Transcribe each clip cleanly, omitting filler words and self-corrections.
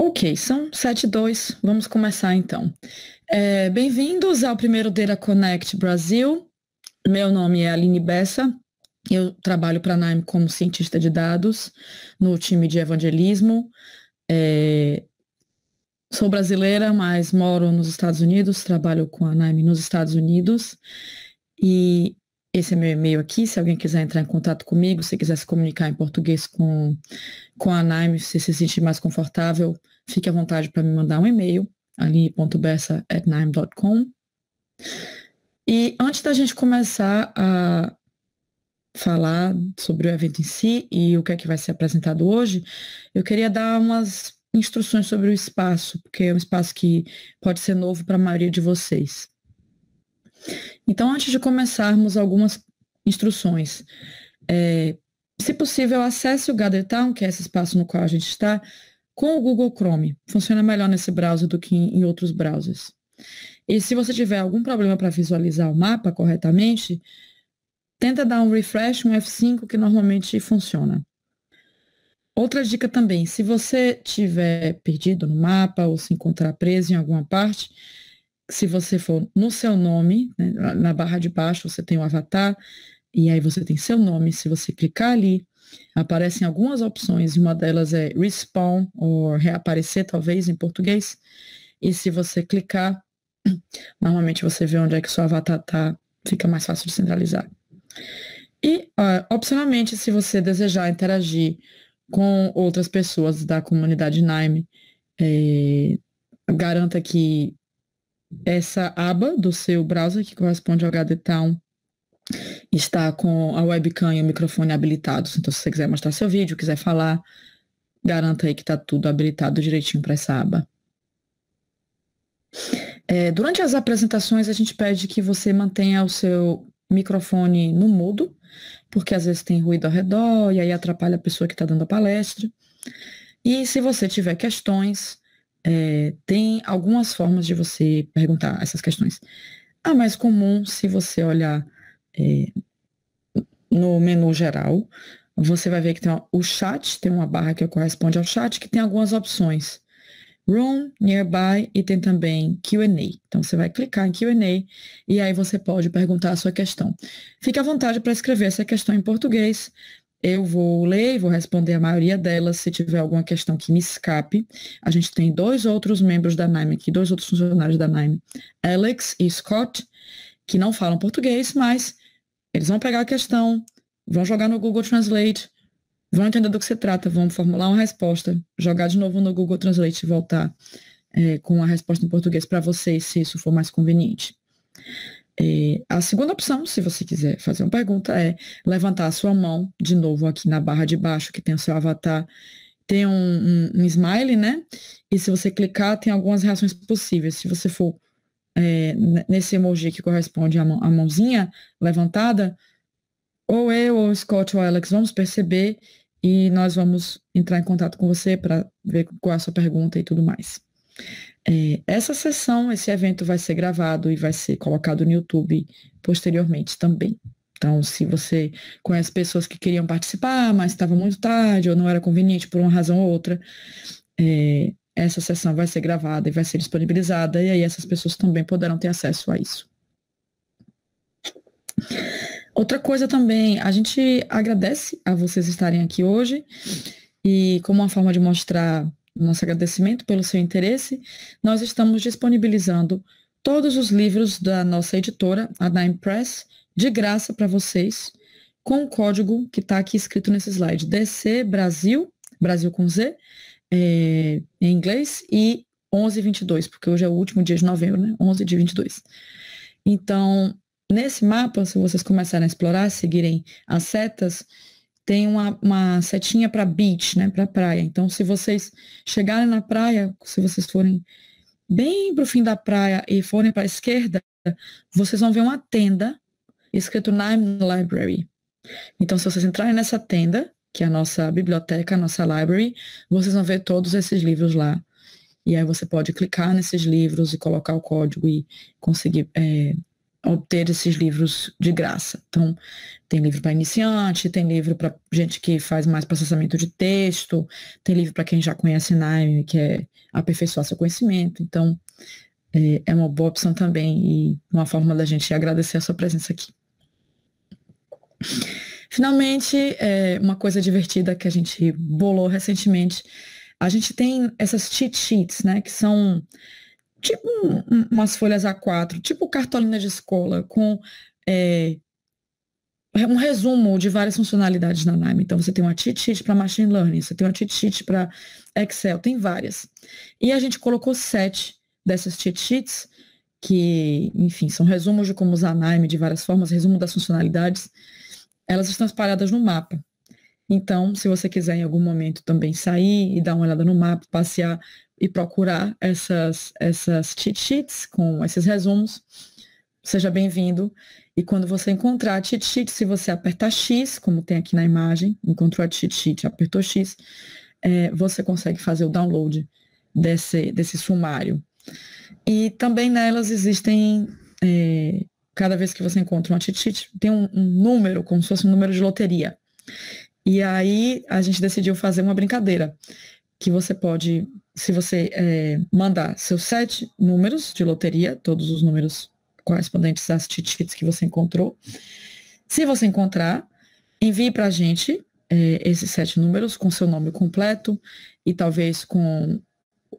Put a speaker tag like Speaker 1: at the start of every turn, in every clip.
Speaker 1: Ok, são 7:02. Vamos começar então. Bem-vindos ao primeiro Data Connect Brasil. Meu nome é Aline Bessa. Eu trabalho para a NIME como cientista de dados no time de evangelismo. Sou brasileira, mas moro nos Estados Unidos, trabalho com a NIME nos Estados Unidos. E esse é meu e-mail aqui, se alguém quiser entrar em contato comigo, se quiser se comunicar em português com a NIME, se sentir mais confortável, fique à vontade para me mandar um e-mail, ali.bessa@nime.com. E antes da gente começar a falar sobre o evento em si e o que é que vai ser apresentado hoje, eu queria dar umas instruções sobre o espaço, porque é um espaço que pode ser novo para a maioria de vocês. Então, antes de começarmos, algumas instruções. Se possível, acesse o GatherTown, que é esse espaço no qual a gente está, com o Google Chrome. Funciona melhor nesse browser do que em outros browsers. E se você tiver algum problema para visualizar o mapa corretamente, tenta dar um refresh, um F5, que normalmente funciona. Outra dica também, se você tiver perdido no mapa ou se encontrar preso em alguma parte, se você for no seu nome, né, na barra de baixo você tem o avatar, e aí você tem seu nome. Se você clicar ali, aparecem algumas opções, e uma delas é Respawn, ou reaparecer, talvez, em português. E se você clicar, normalmente você vê onde é que o seu avatar está, fica mais fácil de centralizar. E, opcionalmente, se você desejar interagir com outras pessoas da comunidade NIME, garanta que essa aba do seu browser, que corresponde ao GatherTown, está com a webcam e o microfone habilitados. Então, se você quiser mostrar seu vídeo, quiser falar, garanta aí que está tudo habilitado direitinho para essa aba. Durante as apresentações, a gente pede que você mantenha o seu microfone no mudo, porque às vezes tem ruído ao redor e aí atrapalha a pessoa que está dando a palestra. E se você tiver questões, tem algumas formas de você perguntar essas questões. A mais comum, se você olhar no menu geral, você vai ver que tem o chat, tem uma barra que corresponde ao chat, que tem algumas opções. Room, Nearby e tem também Q&A. Então, você vai clicar em Q&A e aí você pode perguntar a sua questão. Fique à vontade para escrever essa questão em português. Eu vou ler e vou responder a maioria delas. Se tiver alguma questão que me escape, a gente tem dois outros membros da NIME aqui, dois outros funcionários da NIME, Alex e Scott, que não falam português, mas eles vão pegar a questão, vão jogar no Google Translate, vão entender do que se trata, vão formular uma resposta, jogar de novo no Google Translate e voltar com a resposta em português para vocês, se isso for mais conveniente. A segunda opção, se você quiser fazer uma pergunta, é levantar a sua mão, de novo aqui na barra de baixo, que tem o seu avatar, tem um smile, né? E se você clicar, tem algumas reações possíveis. Se você for nesse emoji que corresponde à mãozinha levantada, ou eu, ou o Scott, ou o Alex vamos perceber e nós vamos entrar em contato com você para ver qual é a sua pergunta e tudo mais. Essa sessão, esse evento vai ser gravado e vai ser colocado no YouTube posteriormente também. Então, se você conhece pessoas que queriam participar, mas estava muito tarde ou não era conveniente por uma razão ou outra, essa sessão vai ser gravada e vai ser disponibilizada, e aí essas pessoas também poderão ter acesso a isso. Outra coisa também, a gente agradece a vocês estarem aqui hoje e como uma forma de mostrar nosso agradecimento pelo seu interesse, nós estamos disponibilizando todos os livros da nossa editora, a NIME Press, de graça para vocês, com o código que está aqui escrito nesse slide, DC Brasil, Brasil com Z, em inglês, e 11/22, porque hoje é o último dia de novembro, né? 11/22. Então, nesse mapa, se vocês começarem a explorar, seguirem as setas, tem uma setinha para beach, né, para praia. Então, se vocês chegarem na praia, se vocês forem bem para o fim da praia e forem para a esquerda, vocês vão ver uma tenda escrito NIME Library. Então, se vocês entrarem nessa tenda, que é a nossa biblioteca, a nossa library, vocês vão ver todos esses livros lá. E aí você pode clicar nesses livros e colocar o código e conseguir obter esses livros de graça. Então, tem livro para iniciante, tem livro para gente que faz mais processamento de texto, tem livro para quem já conhece Nime, que é aperfeiçoar seu conhecimento. Então, é uma boa opção também e uma forma da gente agradecer a sua presença aqui. Finalmente, uma coisa divertida que a gente bolou recentemente, a gente tem essas cheat sheets, né, que são tipo umas folhas A4, tipo cartolina de escola, com um resumo de várias funcionalidades da Nime. Então, você tem uma cheat sheet para Machine Learning, você tem uma cheat sheet para Excel, tem várias. E a gente colocou 7 dessas cheat sheets, que, enfim, são resumos de como usar a Nime de várias formas, resumo das funcionalidades. Elas estão espalhadas no mapa. Então, se você quiser em algum momento também sair e dar uma olhada no mapa, passear e procurar essas cheat sheets com esses resumos, seja bem-vindo. E quando você encontrar a cheat sheet, se você apertar X, como tem aqui na imagem, encontrou a cheat sheet, apertou X, você consegue fazer o download desse sumário. E também nelas existem, cada vez que você encontra uma cheat sheet, tem um número, como se fosse um número de loteria. E aí a gente decidiu fazer uma brincadeira, que você pode, se você mandar seus 7 números de loteria, todos os números correspondentes às cheat sheets que você encontrou, se você encontrar, envie para a gente esses 7 números com seu nome completo e talvez com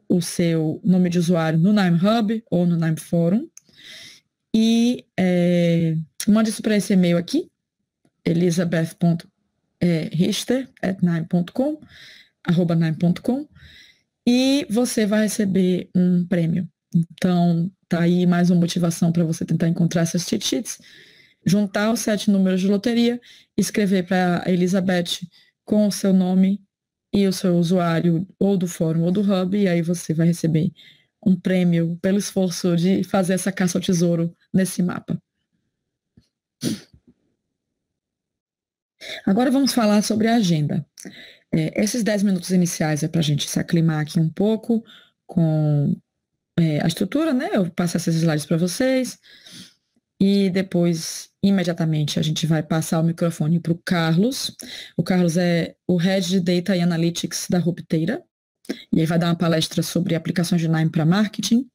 Speaker 1: o seu nome de usuário no Nime Hub ou no Nime Forum e mande isso para esse e-mail aqui, elizabeth.richter@nime.com, @nime.com, e você vai receber um prêmio. Então, tá aí mais uma motivação para você tentar encontrar essas cheat sheets, juntar os 7 números de loteria, escrever para a Elizabeth com o seu nome e o seu usuário ou do fórum ou do hub, e aí você vai receber um prêmio pelo esforço de fazer essa caça ao tesouro nesse mapa. Agora vamos falar sobre a agenda. Esses 10 minutos iniciais é para a gente se aclimar aqui um pouco com a estrutura, né? Eu passo esses slides para vocês e depois, imediatamente, a gente vai passar o microfone para o Carlos. O Carlos é o Head de Data e Analytics da Hubteira e aí vai dar uma palestra sobre aplicações de Nime para marketing.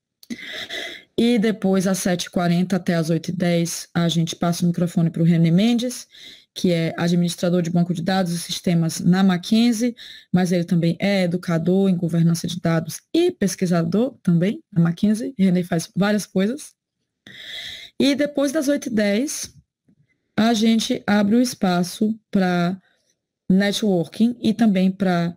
Speaker 1: E depois, às 7h40 até às 8h10, a gente passa o microfone para o René Mendes, que é administrador de banco de dados e sistemas na Mackenzie, mas ele também é educador em governança de dados e pesquisador também na Mackenzie. René faz várias coisas. E depois das 8h10, a gente abre o espaço para networking e também para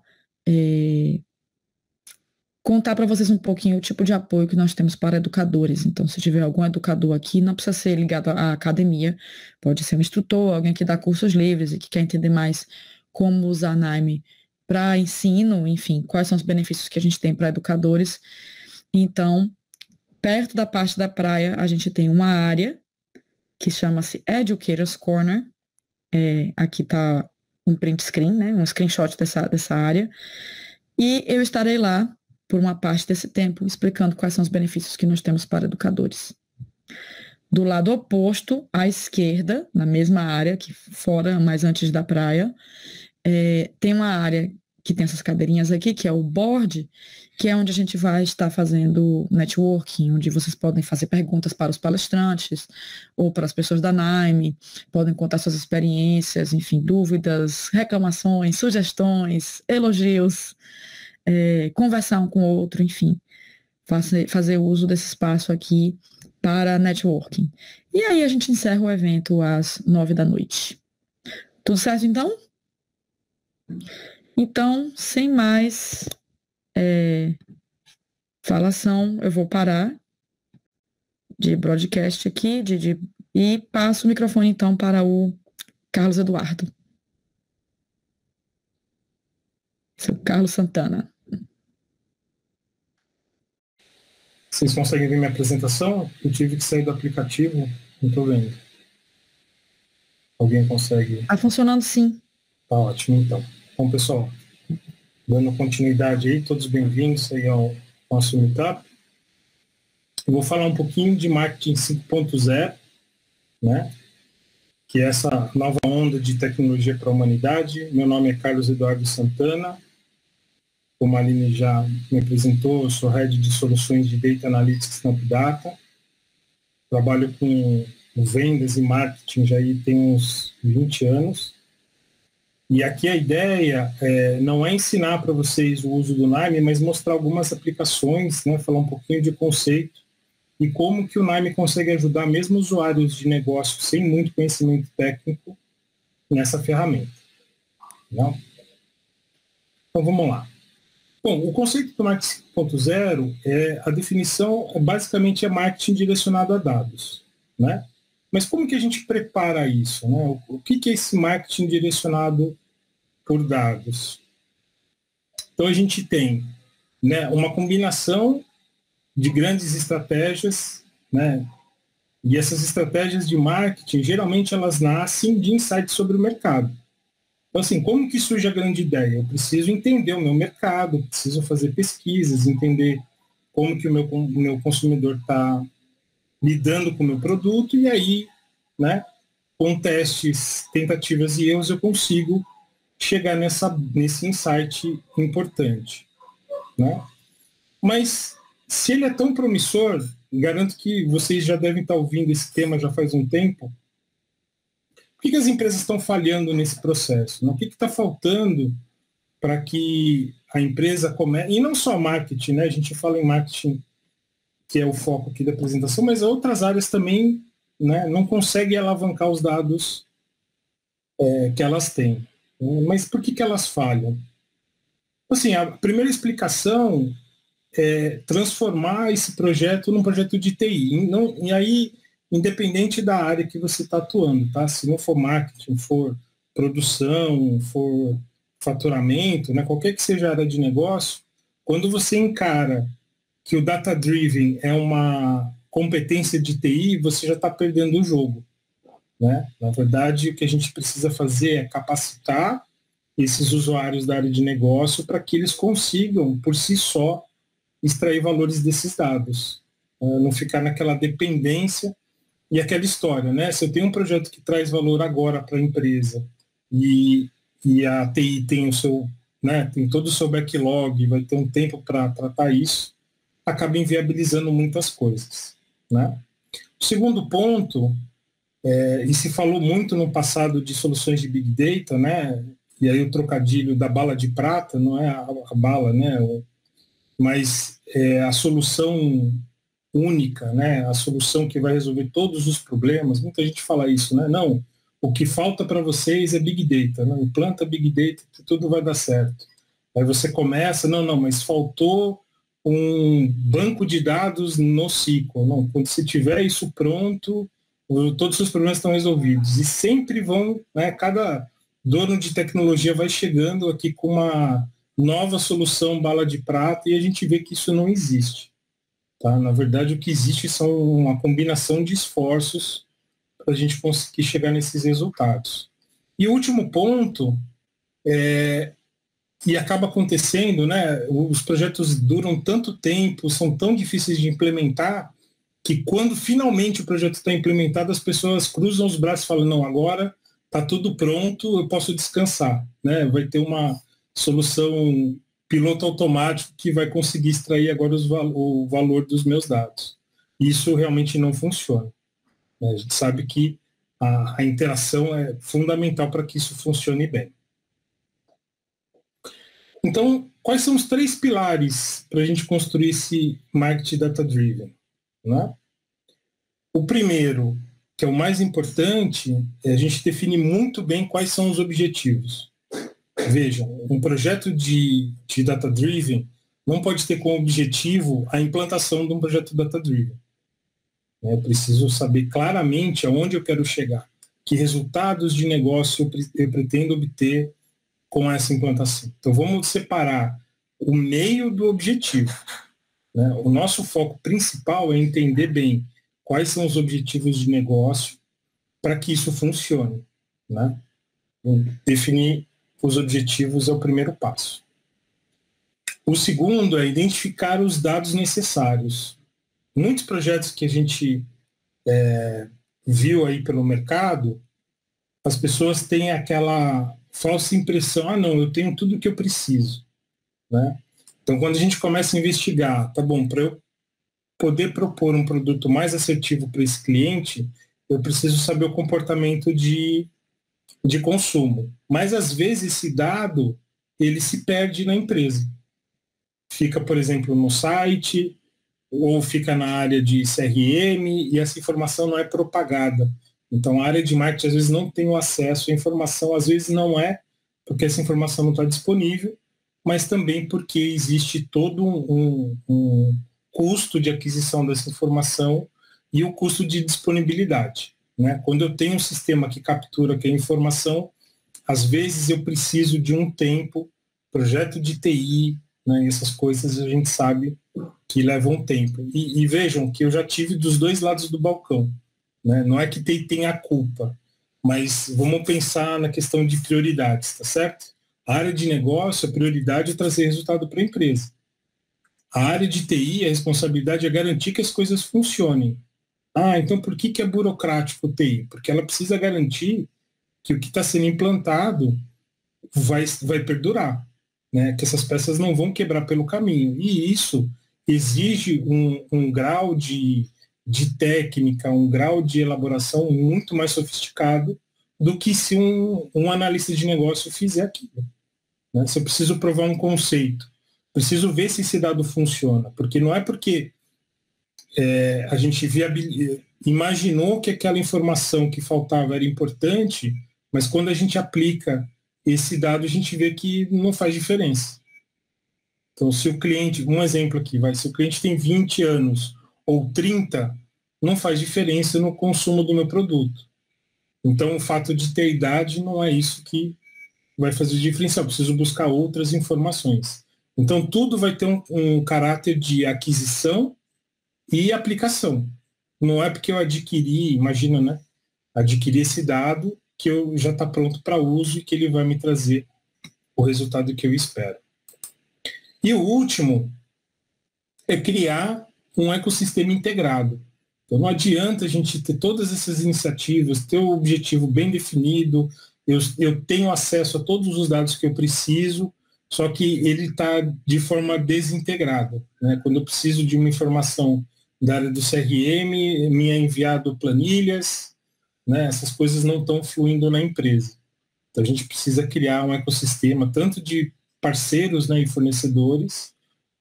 Speaker 1: contar para vocês um pouquinho o tipo de apoio que nós temos para educadores. Então, se tiver algum educador aqui, não precisa ser ligado à academia, pode ser um instrutor, alguém que dá cursos livres e que quer entender mais como usar Nime para ensino, enfim, quais são os benefícios que a gente tem para educadores. Então, perto da parte da praia, a gente tem uma área que chama-se Educators Corner. Aqui está um print screen, né, um screenshot dessa área. E eu estarei lá por uma parte desse tempo, explicando quais são os benefícios que nós temos para educadores. Do lado oposto, à esquerda, na mesma área, que fora, mas antes da praia, tem uma área que tem essas cadeirinhas aqui, que é o board, que é onde a gente vai estar fazendo networking, onde vocês podem fazer perguntas para os palestrantes ou para as pessoas da Nime, podem contar suas experiências, enfim, dúvidas, reclamações, sugestões, elogios, conversar um com o outro, enfim, fazer uso desse espaço aqui para networking. E aí a gente encerra o evento às 9h. Tudo certo, então? Então, sem mais falação, eu vou parar de broadcast aqui e passo o microfone, então, para o Carlos Eduardo. Seu Carlos Santana.
Speaker 2: Vocês conseguem ver minha apresentação? Eu tive que sair do aplicativo, não estou vendo. Alguém consegue?
Speaker 1: Está funcionando, sim.
Speaker 2: Tá ótimo, então. Bom, pessoal, dando continuidade aí, todos bem-vindos aí ao nosso Meetup. Eu vou falar um pouquinho de marketing 5.0 né? Que é essa nova onda de tecnologia para a humanidade. Meu nome é Carlos Eduardo Santana, como a Aline já me apresentou, eu sou Head de Soluções de Data Analytics na Updata, trabalho com vendas e marketing já aí tem uns 20 anos, e aqui a ideia não é ensinar para vocês o uso do Nime, mas mostrar algumas aplicações, né, falar um pouquinho de conceito, e como que o Nime consegue ajudar mesmo usuários de negócio sem muito conhecimento técnico nessa ferramenta. Não? Então vamos lá. Bom, o conceito do marketing 5.0 a definição basicamente é marketing direcionado a dados, né? Mas como que a gente prepara isso, né? O que é esse marketing direcionado por dados? Então a gente tem, né, uma combinação de grandes estratégias, né? E essas estratégias de marketing, geralmente elas nascem de insights sobre o mercado. Então, assim, como que surge a grande ideia? Eu preciso entender o meu mercado, preciso fazer pesquisas, entender como que o meu consumidor está lidando com o meu produto, e aí, né, com testes, tentativas e erros, eu consigo chegar nesse insight importante, né? Mas se ele é tão promissor, garanto que vocês já devem estar ouvindo esse tema já faz um tempo. Por que as empresas estão falhando nesse processo? O que está faltando para que a empresa comece... E não só marketing, né? A gente fala em marketing, que é o foco aqui da apresentação, mas outras áreas também, né, não conseguem alavancar os dados que elas têm. Mas por que elas falham? Assim, a primeira explicação transformar esse projeto num projeto de TI. E aí, independente da área que você está atuando, tá? Se não for marketing, for produção, for faturamento, né? Qualquer que seja a área de negócio, quando você encara que o data-driven é uma competência de TI, você já está perdendo o jogo, né? Na verdade, o que a gente precisa fazer é capacitar esses usuários da área de negócio para que eles consigam, por si só, extrair valores desses dados, não ficar naquela dependência e aquela história, né? Se eu tenho um projeto que traz valor agora para a empresa e a TI tem o seu, né, tem todo o seu backlog, vai ter um tempo para tratar isso, acaba inviabilizando muitas coisas, né? O segundo ponto, e se falou muito no passado de soluções de Big Data, né? E aí o trocadilho da bala de prata, não é a bala, né? Mas a solução única, né? A solução que vai resolver todos os problemas. Muita gente fala isso, né? Não, o que falta para vocês é Big Data, né? Implanta Big Data que tudo vai dar certo. Aí você começa, não, mas faltou um banco de dados no SQL. Não, quando você tiver isso pronto, todos os problemas estão resolvidos. E sempre vão, né? Cada dono de tecnologia vai chegando aqui com uma nova solução bala de prata e a gente vê que isso não existe. Tá? Na verdade, o que existe são uma combinação de esforços para a gente conseguir chegar nesses resultados. E o último ponto, e acaba acontecendo, né, os projetos duram tanto tempo, são tão difíceis de implementar, que quando finalmente o projeto está implementado, as pessoas cruzam os braços e falam, não, agora está tudo pronto, eu posso descansar. Né? Vai ter uma solução piloto automático que vai conseguir extrair agora o valor dos meus dados. Isso realmente não funciona. A gente sabe que a interação é fundamental para que isso funcione bem. Então, quais são os 3 pilares para a gente construir esse marketing data-driven? Né? O primeiro, que é o mais importante, é a gente definir muito bem quais são os objetivos. Vejam, um projeto de data-driven não pode ter como objetivo a implantação de um projeto data-driven. Eu preciso saber claramente aonde eu quero chegar, que resultados de negócio eu pretendo obter com essa implantação. Então, vamos separar o meio do objetivo. Né? O nosso foco principal é entender bem quais são os objetivos de negócio para que isso funcione. Né? Definir os objetivos é o primeiro passo. O segundo é identificar os dados necessários. Muitos projetos que a gente viu aí pelo mercado, as pessoas têm aquela falsa impressão, ah, não, eu tenho tudo o que eu preciso, né? Então, quando a gente começa a investigar, tá bom, para eu poder propor um produto mais assertivo para esse cliente, eu preciso saber o comportamento de consumo. Mas, às vezes, esse dado, ele se perde na empresa. Fica, por exemplo, no site, ou fica na área de CRM, e essa informação não é propagada. Então, a área de marketing, às vezes, não tem o acesso à informação, às vezes não é porque essa informação não está disponível, mas também porque existe todo um custo de aquisição dessa informação e o custo de disponibilidade, né? Quando eu tenho um sistema que captura aquela informação, às vezes eu preciso de um tempo, projeto de TI, né? Essas coisas a gente sabe que levam um tempo. E vejam que eu já tive dos dois lados do balcão, né? Não é que TI tenha a culpa, mas vamos pensar na questão de prioridades, tá certo? A área de negócio, a prioridade é trazer resultado para a empresa. A área de TI, a responsabilidade é garantir que as coisas funcionem. Ah, então por que é burocrático o TI? Porque ela precisa garantir que o que está sendo implantado vai perdurar, né? Que essas peças não vão quebrar pelo caminho. E isso exige um grau de técnica, um grau de elaboração muito mais sofisticado do que se um analista de negócio fizer aquilo, né? Se eu preciso provar um conceito, preciso ver se esse dado funciona, porque não é porque a gente imaginou que aquela informação que faltava era importante, mas quando a gente aplica esse dado, a gente vê que não faz diferença. Então, se o cliente, um exemplo aqui, se o cliente tem 20 anos ou 30, não faz diferença no consumo do meu produto. Então, o fato de ter idade não é isso que vai fazer diferença, eu preciso buscar outras informações. Então, tudo vai ter um caráter de aquisição e aplicação. Não é porque eu adquiri, imagina, né? Adquiri esse dado que eu já está pronto para uso e que ele vai me trazer o resultado que eu espero. E o último é criar um ecossistema integrado. Então, não adianta a gente ter todas essas iniciativas, ter o objetivo bem definido, eu tenho acesso a todos os dados que eu preciso, só que ele está de forma desintegrada, né? Quando eu preciso de uma informação da área do CRM, me é enviado planilhas, né? Essas coisas não estão fluindo na empresa. Então, a gente precisa criar um ecossistema, tanto de parceiros, né, e fornecedores,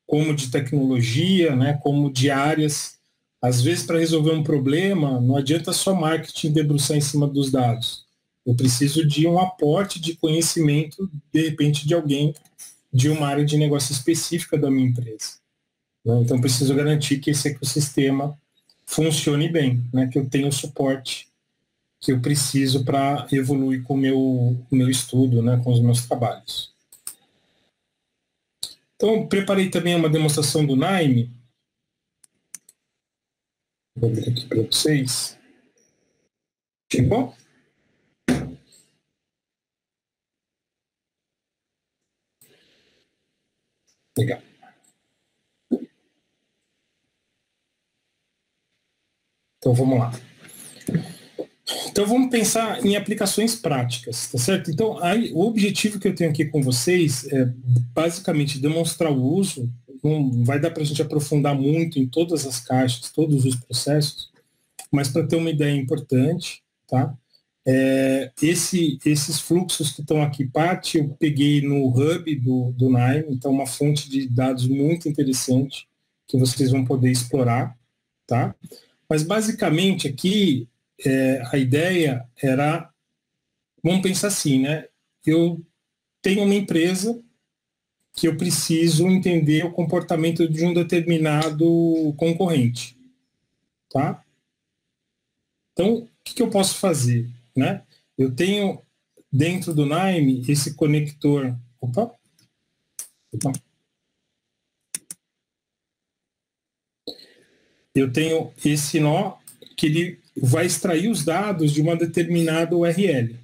Speaker 2: como de tecnologia, né, como de áreas. Às vezes, para resolver um problema, não adianta só marketing debruçar em cima dos dados. Eu preciso de um aporte de conhecimento, de repente, de alguém de uma área de negócio específica da minha empresa, né? Então, preciso garantir que esse ecossistema funcione bem, né, que eu tenha o suporte que eu preciso para evoluir com o meu estudo, né, com os meus trabalhos. Então, preparei também uma demonstração do Naime. Vou abrir aqui para vocês. Chegou? Legal. Então, vamos lá. Então, vamos pensar em aplicações práticas, tá certo? Então, aí, o objetivo que eu tenho aqui com vocês é basicamente demonstrar o uso. Não vai dar para a gente aprofundar muito em todas as caixas, todos os processos, mas para ter uma ideia importante, tá? Esses fluxos que estão aqui, parte eu peguei no Hub do Nime, então uma fonte de dados muito interessante que vocês vão poder explorar, tá? Mas basicamente aqui a ideia era, vamos pensar assim, né? Eu tenho uma empresa que eu preciso entender o comportamento de um determinado concorrente, tá? Então, o que eu posso fazer, né? Eu tenho dentro do Nime esse conector. Opa! Eu tenho esse nó que ele vai extrair os dados de uma determinada URL.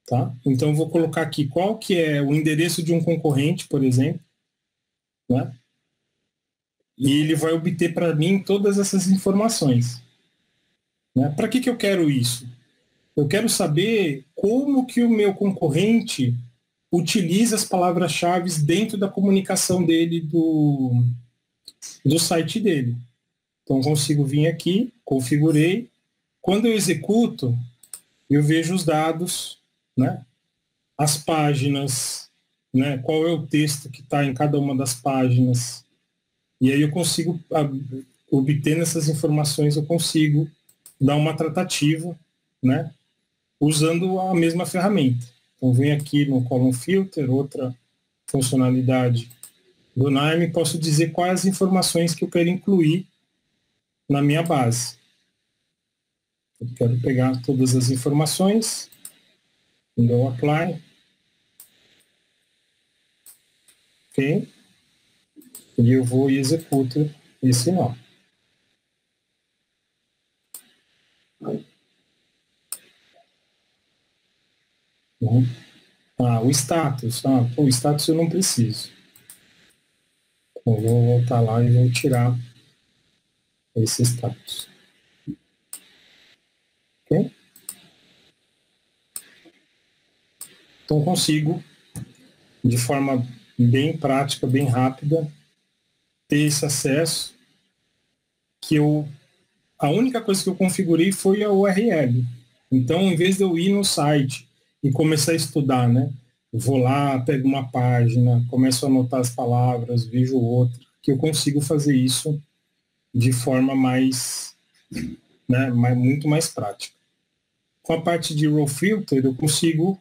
Speaker 2: Tá? Então, eu vou colocar aqui qual que é o endereço de um concorrente, por exemplo, né? E ele vai obter para mim todas essas informações. Né? Para que eu quero isso? Eu quero saber como que o meu concorrente utiliza as palavras-chave dentro da comunicação dele do site dele. Então, eu consigo vir aqui, configurei. Quando eu executo, eu vejo os dados, né? As páginas, né? Qual é o texto que está em cada uma das páginas. E aí eu consigo, obtendo essas informações, eu consigo dar uma tratativa, né? Usando a mesma ferramenta. Então, venho aqui no Column Filter, outra funcionalidade do NIME, posso dizer quais as informações que eu quero incluir na minha base. Eu quero pegar todas as informações, dou Apply, ok? E eu vou e executo esse nó. O status. O status eu não preciso. Então, eu vou voltar lá e vou tirar esse status. Ok? Então, consigo, de forma bem prática, bem rápida, ter esse acesso que a única coisa que eu configurei foi a URL. Então, em vez de eu ir no site e começar a estudar, né? Vou lá, pego uma página, começo a anotar as palavras, vejo outra, que eu consigo fazer isso de forma mais, né, muito mais prática. Com a parte de Raw Filter, eu consigo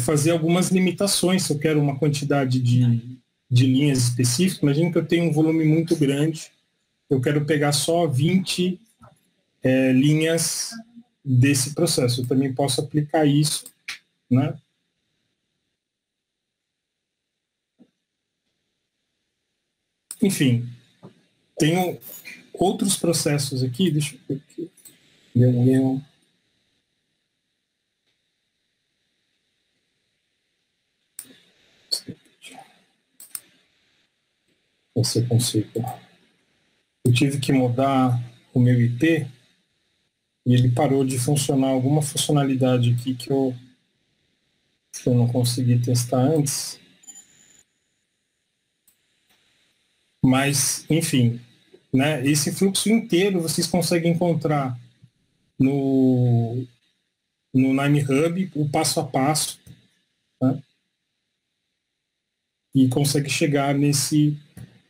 Speaker 2: fazer algumas limitações. Se eu quero uma quantidade de linhas específicas, imagina que eu tenho um volume muito grande, eu quero pegar só 20 linhas desse processo. Eu também posso aplicar isso, né? Enfim, tenho outros processos aqui, deixa eu ver aqui. Se eu consigo. Eu tive que mudar o meu IP e ele parou de funcionar alguma funcionalidade aqui que eu não consegui testar antes. Mas, enfim, né, esse fluxo inteiro vocês conseguem encontrar no Nime Hub, o passo a passo, né, e consegue chegar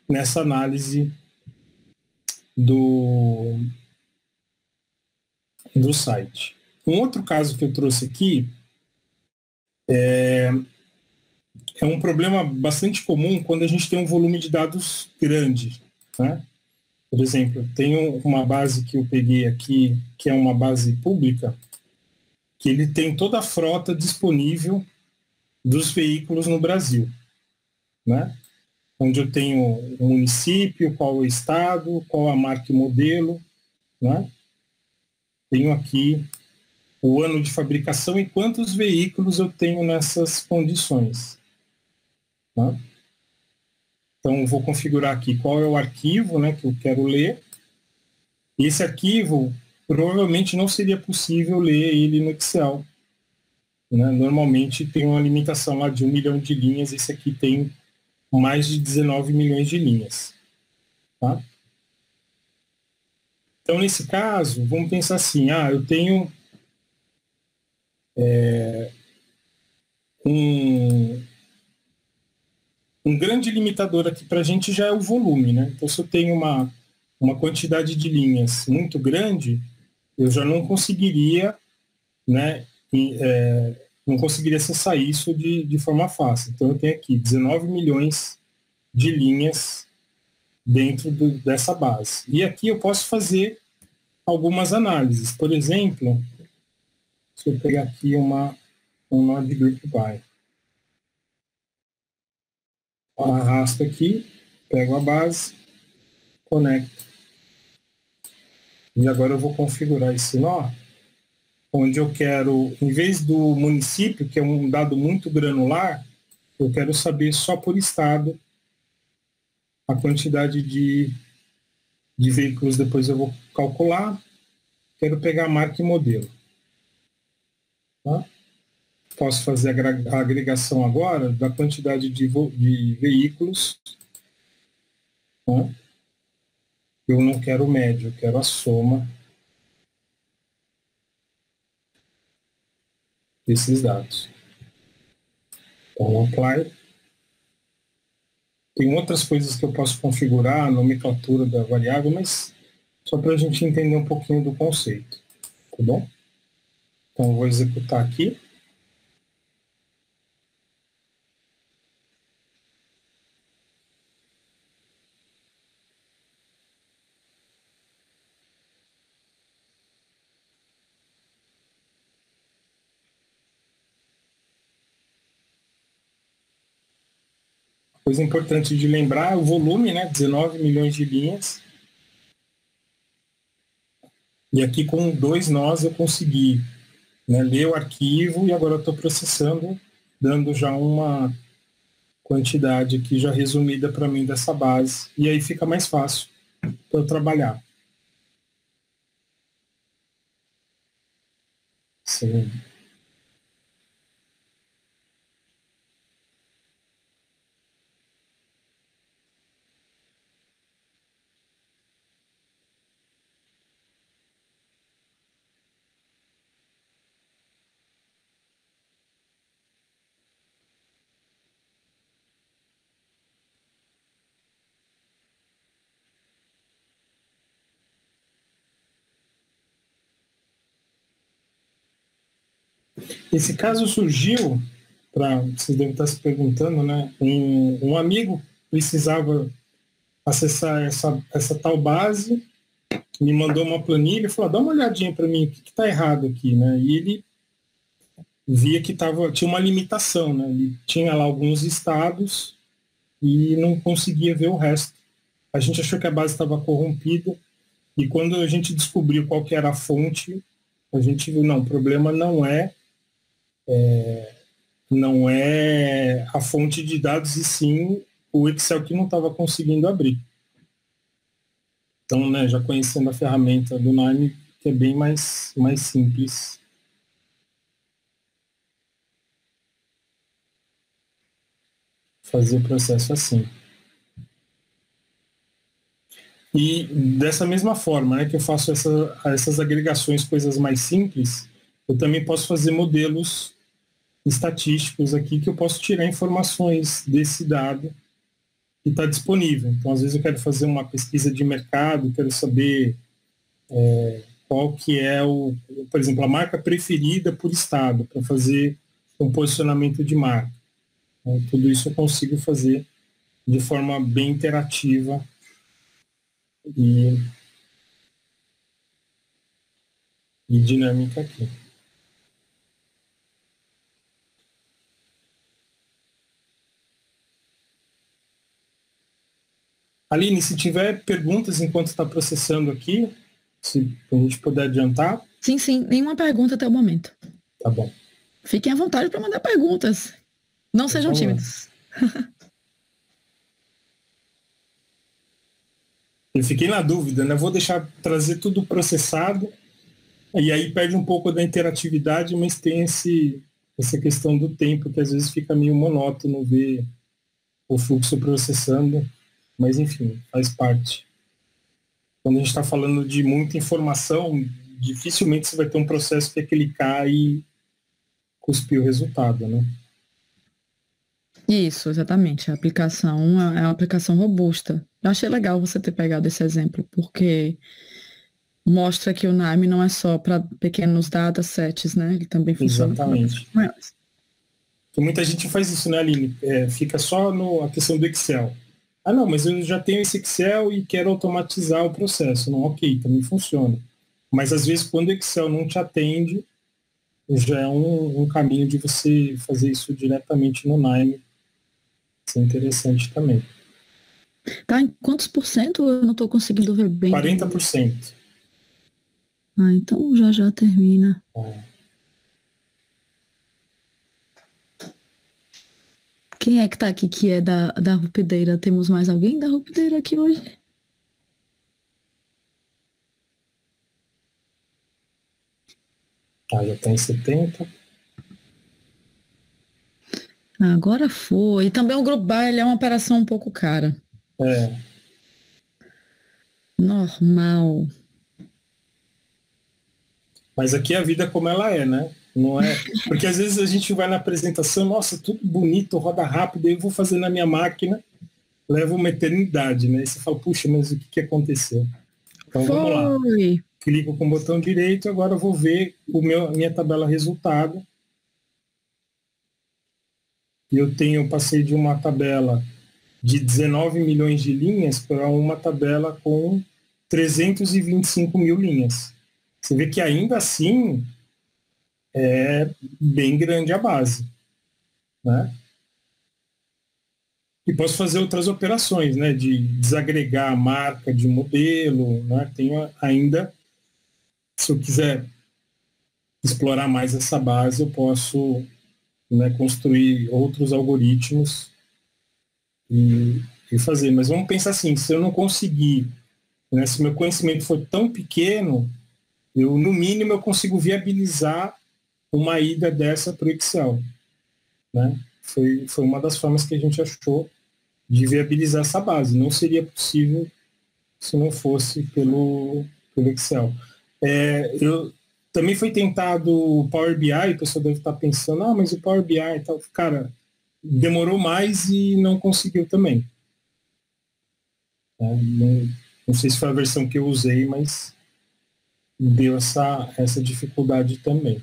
Speaker 2: nessa análise do site. Um outro caso que eu trouxe aqui é um problema bastante comum quando a gente tem um volume de dados grande, né? Por exemplo, tenho uma base que eu peguei aqui, que é uma base pública, que ele tem toda a frota disponível dos veículos no Brasil, né? Onde eu tenho o município, qual o estado, qual a marca e modelo, né? Tenho aqui o ano de fabricação e quantos veículos eu tenho nessas condições, né? Então, vou configurar aqui qual é o arquivo, né, que eu quero ler. E esse arquivo, provavelmente não seria possível ler ele no Excel, né? Normalmente tem uma limitação lá de 1 milhão de linhas, esse aqui tem mais de 19 milhões de linhas. Tá? Então, nesse caso, vamos pensar assim, eu tenho um grande limitador aqui para a gente já é o volume, né? Então, se eu tenho uma quantidade de linhas muito grande, eu já não conseguiria, né, não conseguiria acessar isso de forma fácil. Então, eu tenho aqui 19 milhões de linhas dentro dessa base. E aqui eu posso fazer algumas análises. Por exemplo, se eu pegar aqui um node group by. Arrasto aqui, pego a base, conecto. E agora eu vou configurar esse nó, onde eu quero, em vez do município, que é um dado muito granular, eu quero saber só por estado a quantidade de veículos. Depois eu vou calcular. quero pegar a marca e modelo. Tá? Posso fazer a agregação agora da quantidade de veículos. Tá? Eu não quero o médio, eu quero a soma desses dados. Então, apply. Tem outras coisas que eu posso configurar, a nomenclatura da variável, mas só para a gente entender um pouquinho do conceito. Tá bom? Então, eu vou executar aqui. Coisa importante de lembrar, o volume, né, 19 milhões de linhas. E aqui com 2 nós eu consegui, né, ler o arquivo e agora eu estou processando, dando já uma quantidade aqui já resumida para mim dessa base. E aí fica mais fácil para eu trabalhar. Sim. Esse caso surgiu, vocês devem estar se perguntando, né? Um amigo precisava acessar essa tal base, me mandou uma planilha e falou: dá uma olhadinha para mim, o que está errado aqui, né? E ele via que tinha uma limitação, né? Ele tinha lá alguns estados e não conseguia ver o resto. A gente achou que a base estava corrompida e quando a gente descobriu qual que era a fonte, a gente viu, não, o problema não é a fonte de dados e sim o Excel que não estava conseguindo abrir. Então, né, já conhecendo a ferramenta do Nime, que é bem mais simples. Fazer o processo assim. E dessa mesma forma, né, que eu faço essas agregações, coisas mais simples, eu também posso fazer modelos estatísticos aqui que eu posso tirar informações desse dado que está disponível. Então, às vezes eu quero fazer uma pesquisa de mercado, quero saber qual que é por exemplo, a marca preferida por estado, para fazer um posicionamento de marca. Então, tudo isso eu consigo fazer de forma bem interativa e dinâmica aqui. Aline, se tiver perguntas enquanto está processando aqui, se a gente puder adiantar.
Speaker 1: Sim, nenhuma pergunta até o momento.
Speaker 2: Tá bom.
Speaker 1: Fiquem à vontade para mandar perguntas. Não sejam tímidos.
Speaker 2: Eu fiquei na dúvida, né? Vou deixar trazer tudo processado, e aí perde um pouco da interatividade, mas tem essa questão do tempo, que às vezes fica meio monótono ver o fluxo processando, mas enfim, faz parte. Quando a gente está falando de muita informação, dificilmente você vai ter um processo que é clicar e cuspir o resultado, né?
Speaker 1: Isso, exatamente. A aplicação é uma aplicação robusta. Eu achei legal você ter pegado esse exemplo, porque mostra que o Nime não é só para pequenos datasets, né? Ele também funciona para maiores.
Speaker 2: Muita gente faz isso, né, Aline? Fica só a questão do Excel. Ah, não, mas eu já tenho esse Excel e quero automatizar o processo. Não, ok, também funciona. Mas às vezes quando o Excel não te atende, já é um caminho de você fazer isso diretamente no Nime. Isso é interessante também.
Speaker 1: Tá em quantos por cento? Eu não estou conseguindo ver bem.
Speaker 2: 40%.
Speaker 1: Ah, então já termina. Quem é que está aqui que é da Rupideira? Temos mais alguém da Rupideira aqui hoje?
Speaker 2: Já está em 70.
Speaker 1: Agora foi. E também o Group By, ele é uma operação um pouco cara.
Speaker 2: É.
Speaker 1: Normal.
Speaker 2: Mas aqui a vida como ela é, né? Não é. Porque às vezes a gente vai na apresentação, nossa, tudo bonito, roda rápido, eu vou fazer na minha máquina, leva uma eternidade, né? E você fala, puxa, mas o que aconteceu? Então vamos lá.
Speaker 1: Foi.
Speaker 2: Clico com o botão direito, agora eu vou ver a minha tabela resultado. E eu passei de uma tabela de 19 milhões de linhas para uma tabela com 325 mil linhas. Você vê que ainda assim é bem grande a base, né? E posso fazer outras operações, né? De desagregar a marca de modelo, né? Tenho ainda, se eu quiser explorar mais essa base, eu posso, né, construir outros algoritmos e fazer. Mas vamos pensar assim, se eu não conseguir, né, se meu conhecimento for tão pequeno, no mínimo, eu consigo viabilizar uma ida dessa para o Excel, né? Foi uma das formas que a gente achou de viabilizar essa base. Não seria possível se não fosse pelo Excel. Também foi tentado o Power BI, o pessoal deve estar pensando, mas o Power BI e tal, cara, demorou mais e não conseguiu também. Não sei se foi a versão que eu usei, mas deu essa dificuldade também.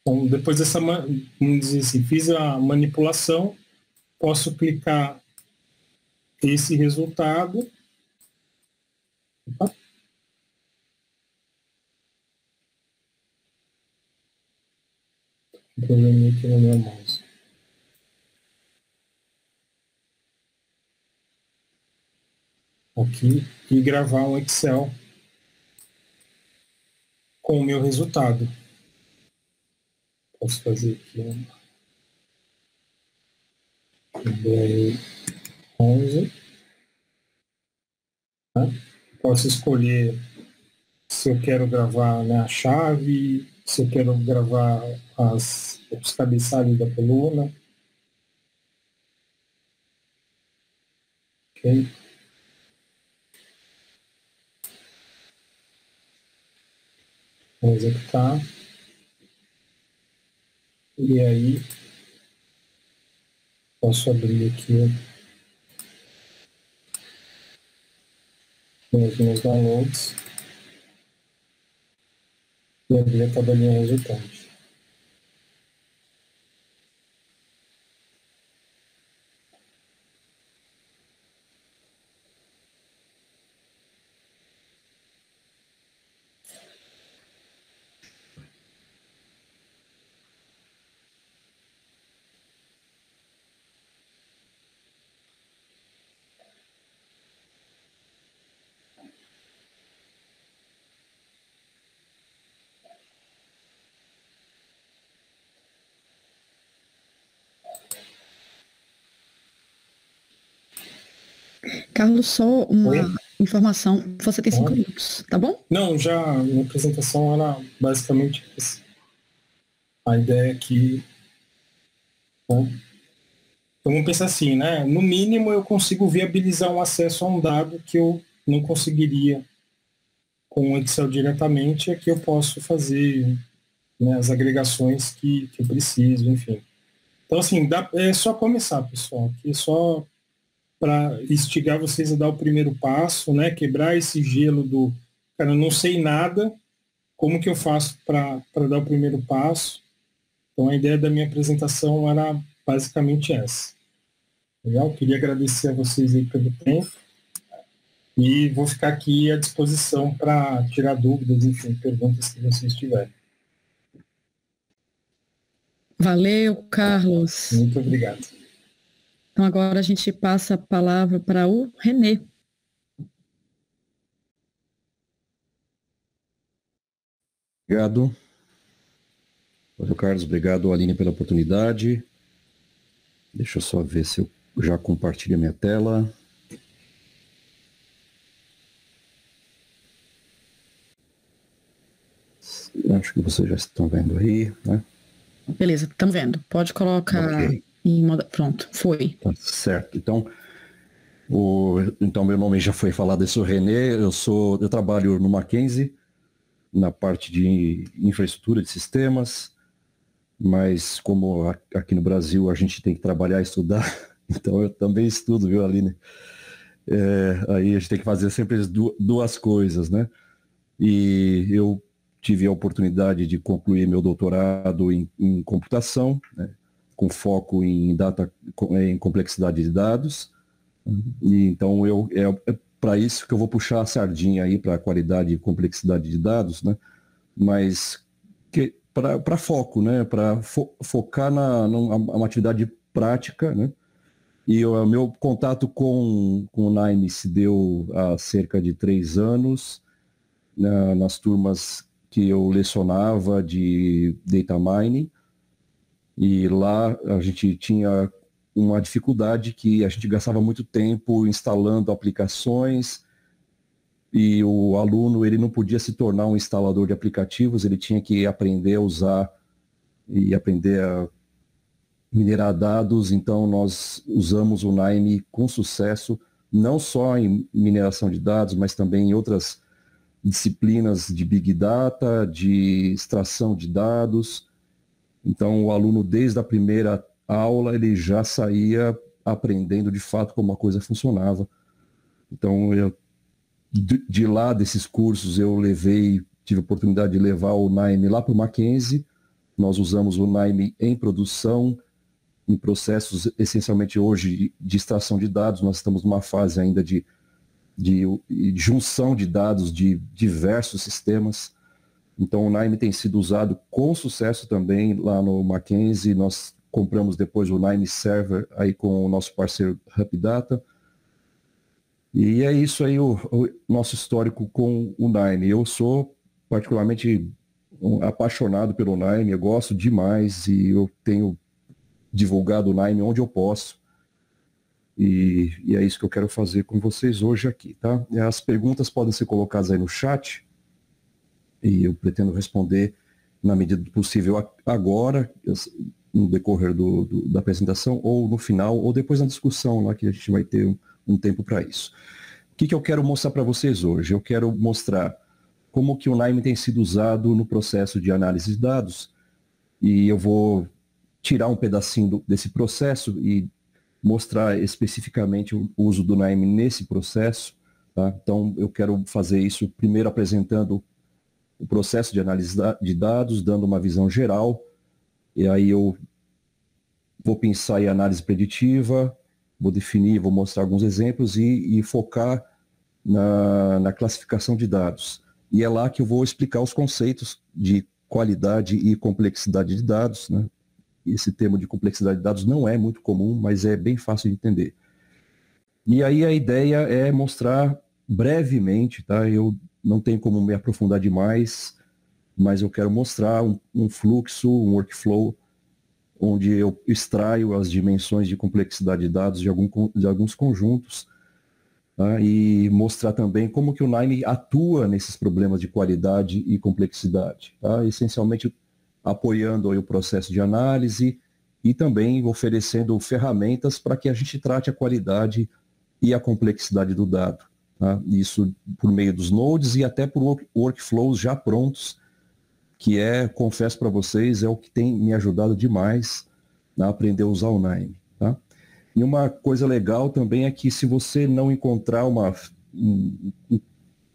Speaker 2: Então, depois vamos dizer assim, fiz a manipulação, posso clicar esse resultado. Opa. Um probleminha aqui no meu mouse. Aqui e gravar um Excel com o meu resultado. Posso fazer aqui um BR11. Né? Posso escolher se eu quero gravar, né, a chave, se eu quero gravar os cabeçalhos da coluna. Ok. Vou executar. E aí, posso abrir aqui os meus downloads e abrir a tabelinha resultante.
Speaker 1: Carlos, só uma
Speaker 2: Oi?
Speaker 1: informação. Você tem 5 minutos, tá bom?
Speaker 2: Não, já minha apresentação era basicamente essa. A ideia aqui, né? Então, vamos pensar assim, né? No mínimo, eu consigo viabilizar um acesso a um dado que eu não conseguiria com o Excel diretamente, é que eu posso fazer, né, as agregações que eu preciso, enfim. Então, assim, é só começar, pessoal. Aqui é só para instigar vocês a dar o primeiro passo, né? Quebrar esse gelo do, cara, eu não sei nada, como que eu faço para dar o primeiro passo? Então, a ideia da minha apresentação era basicamente essa. Legal? Queria agradecer a vocês aí pelo tempo e vou ficar aqui à disposição para tirar dúvidas, enfim, perguntas que vocês tiverem.
Speaker 1: Valeu, Carlos.
Speaker 2: Muito obrigado.
Speaker 1: Então agora a gente passa a palavra para o Renê.
Speaker 3: Obrigado. Valeu, Carlos. Obrigado, Aline, pela oportunidade. Deixa eu só ver se eu já compartilho a minha tela. Acho que vocês já estão vendo aí, né?
Speaker 1: Beleza, estamos vendo. Pode colocar
Speaker 3: Ok.
Speaker 1: em modo... Pronto, foi.
Speaker 3: Tá certo. Então, meu nome já foi falado, eu sou René, eu trabalho no Mackenzie, na parte de infraestrutura de sistemas, mas como aqui no Brasil a gente tem que trabalhar e estudar, então eu também estudo, viu, Aline? Aí a gente tem que fazer sempre as duas coisas, né? E eu tive a oportunidade de concluir meu doutorado em computação, né, com foco em complexidade de dados. E então é para isso que eu vou puxar a sardinha aí para a qualidade e complexidade de dados, né? Mas para foco, né? Para focar numa atividade prática, né? E o meu contato com o Nine se deu há cerca de 3 anos, nas turmas que eu lecionava de data mining, e lá a gente tinha uma dificuldade que a gente gastava muito tempo instalando aplicações, e o aluno ele não podia se tornar um instalador de aplicativos, ele tinha que aprender a usar e aprender a minerar dados. Então nós usamos o Nine com sucesso, não só em mineração de dados, mas também em outras disciplinas de Big Data, de extração de dados. Então o aluno, desde a primeira aula, ele já saía aprendendo de fato como a coisa funcionava. Então de lá desses cursos eu tive a oportunidade de levar o Nine lá para o Mackenzie. Nós usamos o Nine em produção, em processos essencialmente hoje de extração de dados. Nós estamos numa fase ainda de junção de dados de diversos sistemas. Então o Nine tem sido usado com sucesso também lá no Mackenzie. Nós compramos depois o Nine Server aí com o nosso parceiro HubData. E é isso aí o nosso histórico com o Nine. Eu sou particularmente apaixonado pelo Nine, eu gosto demais e eu tenho divulgado o Nine onde eu posso. E é isso que eu quero fazer com vocês hoje aqui, tá? As perguntas podem ser colocadas aí no chat e eu pretendo responder na medida do possível agora, no decorrer da apresentação, ou no final, ou depois na discussão lá, que a gente vai ter um tempo para isso. O que eu quero mostrar para vocês hoje? Eu quero mostrar como que o Nine tem sido usado no processo de análise de dados, e eu vou tirar um pedacinho desse processo e mostrar especificamente o uso do Nine nesse processo, tá? Então eu quero fazer isso primeiro apresentando o processo de análise de dados, dando uma visão geral, e aí eu vou pensar em análise preditiva, vou mostrar alguns exemplos e focar na classificação de dados. E é lá que eu vou explicar os conceitos de qualidade e complexidade de dados, né? Esse termo de complexidade de dados não é muito comum, mas é bem fácil de entender. E aí a ideia é mostrar brevemente, tá? Eu não tenho como me aprofundar demais, mas eu quero mostrar um fluxo, um workflow, onde eu extraio as dimensões de complexidade de dados de alguns conjuntos, tá? E mostrar também como que o Nine atua nesses problemas de qualidade e complexidade, tá? Essencialmente apoiando aí o processo de análise e também oferecendo ferramentas para que a gente trate a qualidade e a complexidade do dado, tá? Isso por meio dos nodes e até por workflows já prontos, que confesso para vocês, é o que tem me ajudado demais a aprender a usar o Nine, tá? E uma coisa legal também é que se você não encontrar um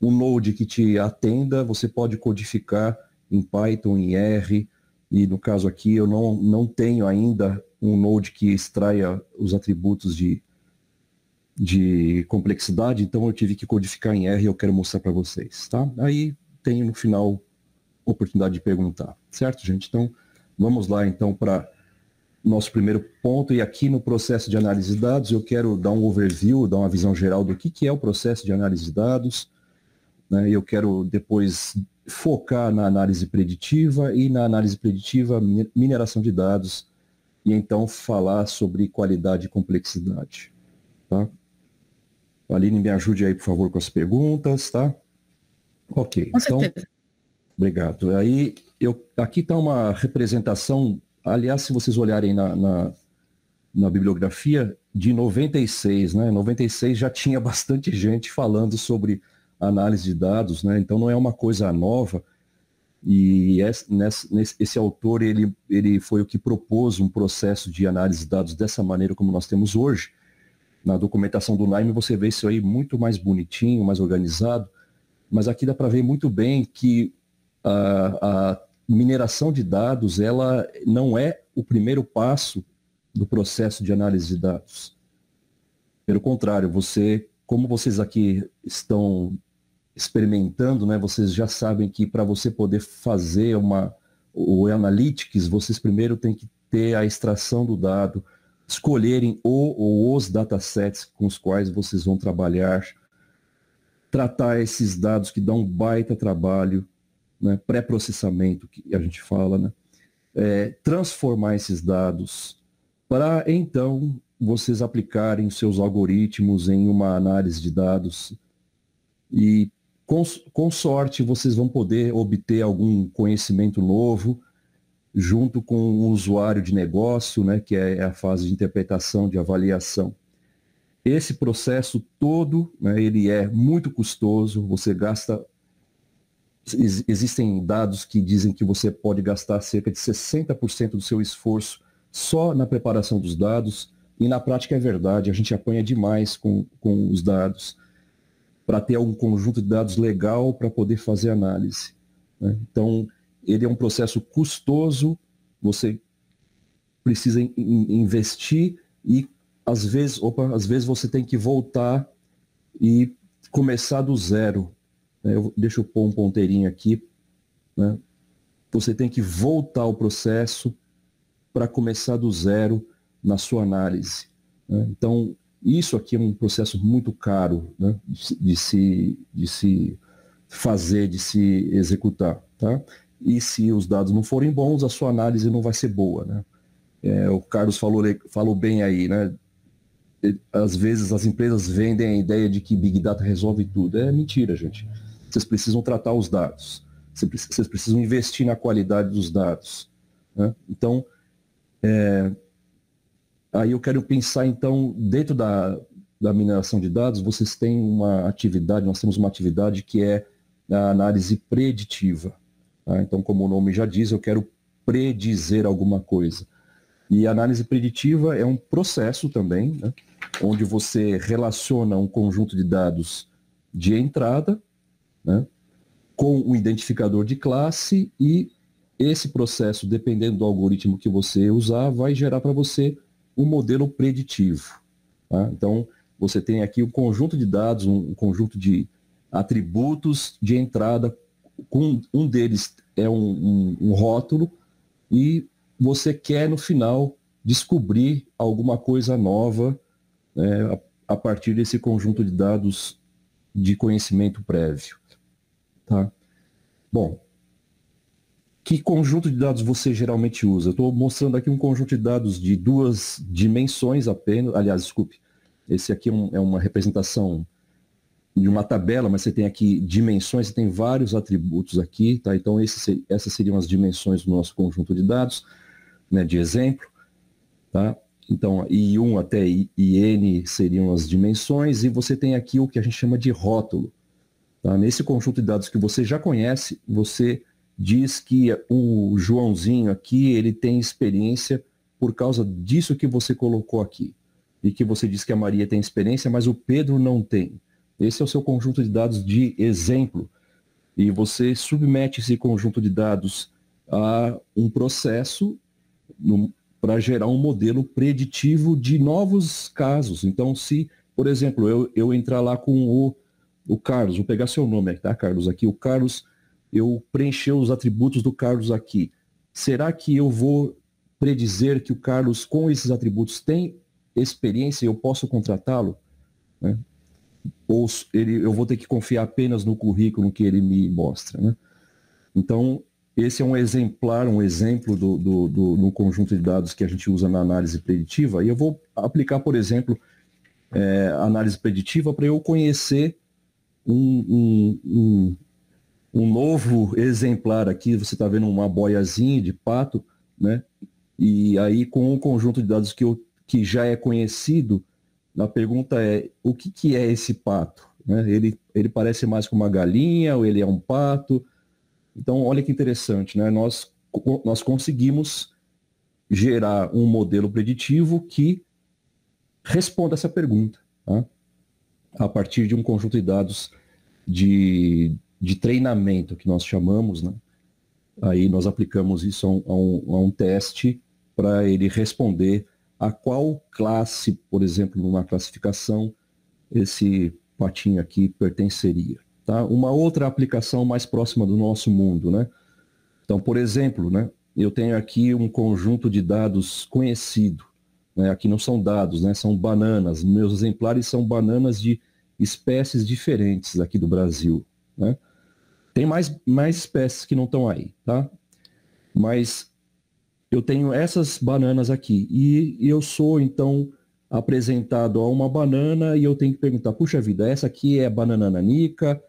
Speaker 3: node que te atenda, você pode codificar em Python, em R, e no caso aqui eu não tenho ainda um node que extraia os atributos de complexidade, então eu tive que codificar em R e eu quero mostrar para vocês, tá? Aí tem no final oportunidade de perguntar, certo, gente? Então vamos lá então para nosso primeiro ponto, e aqui no processo de análise de dados eu quero dar um overview, dar uma visão geral do que é o processo de análise de dados, né? Eu quero depois focar na análise preditiva e na análise preditiva mineração de dados, e então falar sobre qualidade e complexidade, tá? Aline, me ajude aí, por favor, com as perguntas, tá? Ok,
Speaker 1: Com
Speaker 3: então
Speaker 1: certeza.
Speaker 3: Obrigado. Aí, aqui está uma representação, aliás, se vocês olharem na bibliografia, de 96, né? 96 já tinha bastante gente falando sobre análise de dados, né? Então não é uma coisa nova. E esse autor, ele foi o que propôs um processo de análise de dados dessa maneira como nós temos hoje. Na documentação do NIME você vê isso aí muito mais bonitinho, mais organizado, mas aqui dá para ver muito bem que a mineração de dados, ela não é o primeiro passo do processo de análise de dados. Pelo contrário, como vocês aqui estão experimentando, né, vocês já sabem que para você poder fazer o Analytics, vocês primeiro têm que ter a extração do dado, escolherem ou os datasets com os quais vocês vão trabalhar, tratar esses dados que dão um baita trabalho, né, pré-processamento, que a gente fala, né, transformar esses dados para, então, vocês aplicarem seus algoritmos em uma análise de dados e, com sorte, vocês vão poder obter algum conhecimento novo junto com o usuário de negócio, né, que é a fase de interpretação, de avaliação. Esse processo todo, né, ele é muito custoso, você gasta... Existem dados que dizem que você pode gastar cerca de 60% do seu esforço só na preparação dos dados, e na prática é verdade, a gente apanha demais com os dados, para ter um conjunto de dados legal para poder fazer análise, né? Então, ele é um processo custoso, você precisa investir e, às vezes você tem que voltar e começar do zero. Deixa eu pôr um ponteirinho aqui, né? Você tem que voltar ao processo para começar do zero na sua análise, né? Então, isso aqui é um processo muito caro, né, de se fazer, de se executar, tá? E se os dados não forem bons, a sua análise não vai ser boa, né? O Carlos falou bem aí, né? Às vezes as empresas vendem a ideia de que Big Data resolve tudo. É mentira, gente. Vocês precisam tratar os dados. Vocês precisam investir na qualidade dos dados, né? Então, aí eu quero pensar, então, dentro da mineração de dados, vocês têm nós temos uma atividade que é a análise preditiva, tá? Então, como o nome já diz, eu quero predizer alguma coisa. E a análise preditiva é um processo também, né, onde você relaciona um conjunto de dados de entrada, né, com um identificador de classe, e esse processo, dependendo do algoritmo que você usar, vai gerar para você um modelo preditivo, tá? Então, você tem aqui um conjunto de dados, um conjunto de atributos de entrada, um deles é um rótulo, e você quer, no final, descobrir alguma coisa nova, né, a partir desse conjunto de dados de conhecimento prévio, tá? Bom, que conjunto de dados você geralmente usa? Eu estou mostrando aqui um conjunto de dados de 2 dimensões apenas. Aliás, desculpe, esse aqui é uma representação de uma tabela, mas você tem aqui dimensões, você tem vários atributos aqui, tá? Então, essas seriam as dimensões do nosso conjunto de dados, né, de exemplo, tá? Então, I1 até IN seriam as dimensões, e você tem aqui o que a gente chama de rótulo, tá? Nesse conjunto de dados que você já conhece, você diz que o Joãozinho aqui, ele tem experiência por causa disso que você colocou aqui. E que você diz que a Maria tem experiência, mas o Pedro não tem. Esse é o seu conjunto de dados de exemplo. E você submete esse conjunto de dados a um processo para gerar um modelo preditivo de novos casos. Então, se, por exemplo, eu entrar lá com o Carlos, vou pegar seu nome, tá, Carlos? Aqui, o Carlos... eu preencher os atributos do Carlos aqui. Será que eu vou predizer que o Carlos, com esses atributos, tem experiência e eu posso contratá-lo, né? Ou eu vou ter que confiar apenas no currículo que ele me mostra, né? Então, esse é um exemplo no conjunto de dados que a gente usa na análise preditiva, e eu vou aplicar, por exemplo, análise preditiva para eu conhecer um um novo exemplar aqui, você está vendo uma boiazinha de pato, né? E aí com um conjunto de dados que já é conhecido, a pergunta é, o que é esse pato? Né? Ele parece mais com uma galinha ou ele é um pato? Então, olha que interessante, né? Nós conseguimos gerar um modelo preditivo que responda essa pergunta, tá? A partir de um conjunto de dados de treinamento, que nós chamamos, né? Aí nós aplicamos isso a um teste para ele responder a qual classe, por exemplo, numa classificação, esse patinho aqui pertenceria. Tá? Uma outra aplicação mais próxima do nosso mundo, né? Então, por exemplo, né, eu tenho aqui um conjunto de dados conhecido. Né? Aqui não são dados, né, são bananas. Meus exemplares são bananas de espécies diferentes aqui do Brasil. Né? Tem mais espécies que não estão aí, tá? Mas eu tenho essas bananas aqui e eu sou, então, apresentado a uma banana e eu tenho que perguntar, puxa vida, essa aqui é banana nanica?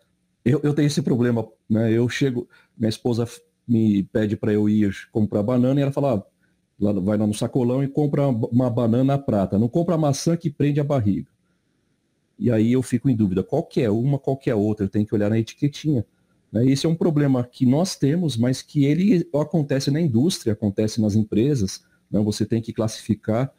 Speaker 3: Eu tenho esse problema, né? Eu chego, minha esposa me pede para eu ir comprar banana e ela fala, vai lá no sacolão e compra uma banana prata, não compra a maçã que prende a barriga. E aí eu fico em dúvida, qual que é uma, qual que é outra? Eu tenho que olhar na etiquetinha. Esse é um problema que nós temos, mas que ele acontece na indústria, acontece nas empresas. Né? Você tem que classificar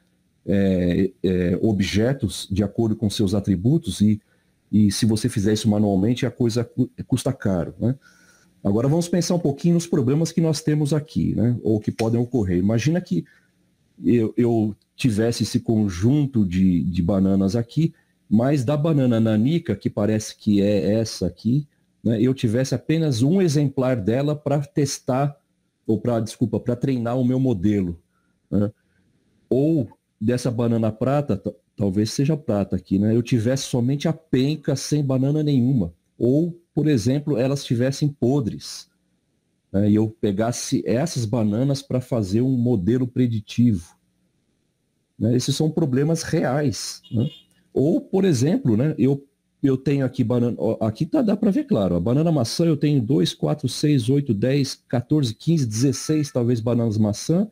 Speaker 3: objetos de acordo com seus atributos e se você fizer isso manualmente, a coisa custa caro. Né? Agora vamos pensar um pouquinho nos problemas que nós temos aqui, né? Ou que podem ocorrer. Imagina que eu tivesse esse conjunto de bananas aqui, mas da banana nanica, que parece que é essa aqui, né, eu tivesse apenas um exemplar dela para testar, ou para treinar o meu modelo. Né? Ou dessa banana prata, talvez seja prata aqui, né, eu tivesse somente a penca sem banana nenhuma. Ou, por exemplo, elas estivessem podres. Né, e eu pegasse essas bananas para fazer um modelo preditivo. Né? Esses são problemas reais. Né? Ou, por exemplo, né, eu tenho aqui banana, aqui dá para ver claro, a banana maçã eu tenho 2, 4, 6, 8, 10, 14, 15, 16 talvez bananas maçã,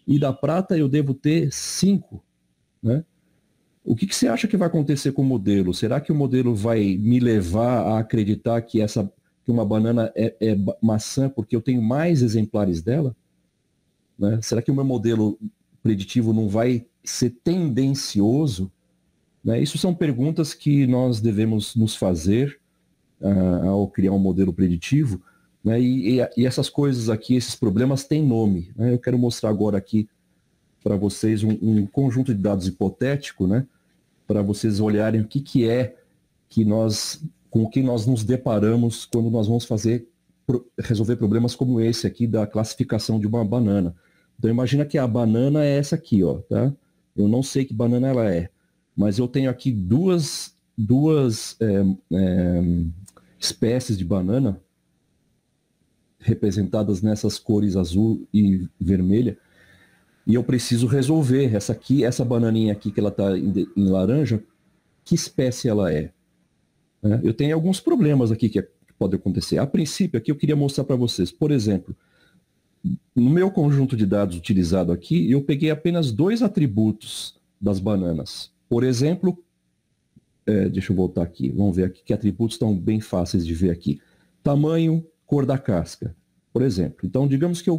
Speaker 3: e da prata eu devo ter 5. Né? O que você acha que vai acontecer com o modelo? Será que o modelo vai me levar a acreditar que uma banana é maçã porque eu tenho mais exemplares dela? Né? Será que o meu modelo preditivo não vai ser tendencioso? Né? Isso são perguntas que nós devemos nos fazer ao criar um modelo preditivo. Né? E essas coisas aqui, esses problemas têm nome. Né? Eu quero mostrar agora aqui para vocês um conjunto de dados hipotético, né? Para vocês olharem o que é com o que nós nos deparamos quando nós vamos resolver problemas como esse aqui da classificação de uma banana. Então imagina que a banana é essa aqui, ó, tá? Eu não sei que banana ela é, mas eu tenho aqui duas espécies de banana representadas nessas cores azul e vermelha, e eu preciso resolver essa bananinha aqui que ela está em laranja, que espécie ela é. Eu tenho alguns problemas aqui que podem acontecer. A princípio aqui eu queria mostrar para vocês, por exemplo, no meu conjunto de dados utilizado aqui, eu peguei apenas 2 atributos das bananas. Por exemplo, deixa eu voltar aqui, vamos ver aqui que atributos estão bem fáceis de ver aqui. Tamanho, cor da casca, por exemplo. Então, digamos que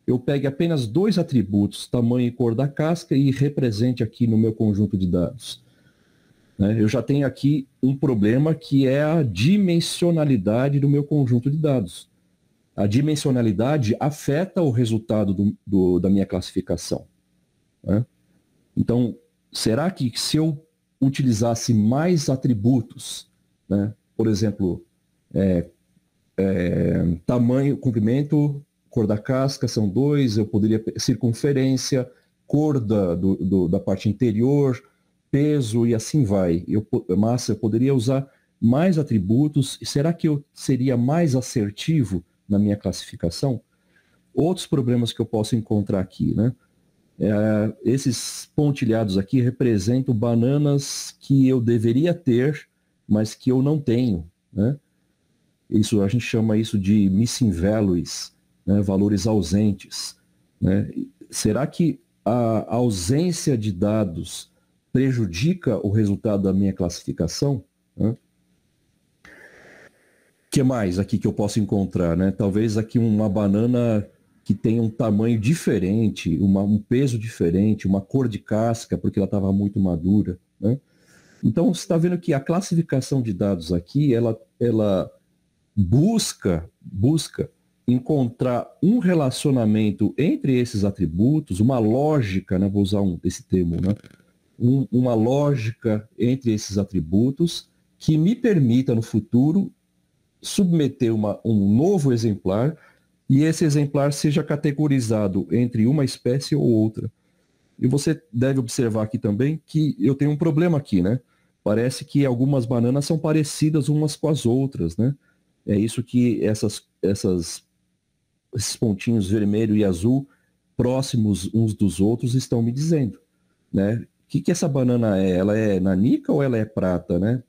Speaker 3: eu pegue apenas 2 atributos, tamanho e cor da casca, e represente aqui no meu conjunto de dados. Eu já tenho aqui um problema que é a dimensionalidade do meu conjunto de dados. A dimensionalidade afeta o resultado da minha classificação. Então, será que se eu utilizasse mais atributos, né, por exemplo, tamanho, comprimento, cor da casca são 2, eu poderia circunferência, cor da parte interior, peso e assim vai. Massa, eu poderia usar mais atributos. Será que eu seria mais assertivo na minha classificação? Outros problemas que eu posso encontrar aqui, né? Esses pontilhados aqui representam bananas que eu deveria ter, mas que eu não tenho, né? Isso, a gente chama isso de missing values, né? Valores ausentes, né? Será que a ausência de dados prejudica o resultado da minha classificação? Né? Que mais aqui que eu posso encontrar, né? Talvez aqui uma banana que tem um tamanho diferente, um peso diferente, uma cor de casca, porque ela estava muito madura, né? Então, você está vendo que a classificação de dados aqui, ela busca encontrar um relacionamento entre esses atributos, uma lógica, né? Vou usar esse termo, né? Uma lógica entre esses atributos que me permita, no futuro, submeter um novo exemplar e esse exemplar seja categorizado entre uma espécie ou outra. E você deve observar aqui também que eu tenho um problema aqui, né? Parece que algumas bananas são parecidas umas com as outras, né? É isso que esses pontinhos vermelho e azul próximos uns dos outros estão me dizendo, né? O que essa banana é? Ela é nanica ou ela é prata, né?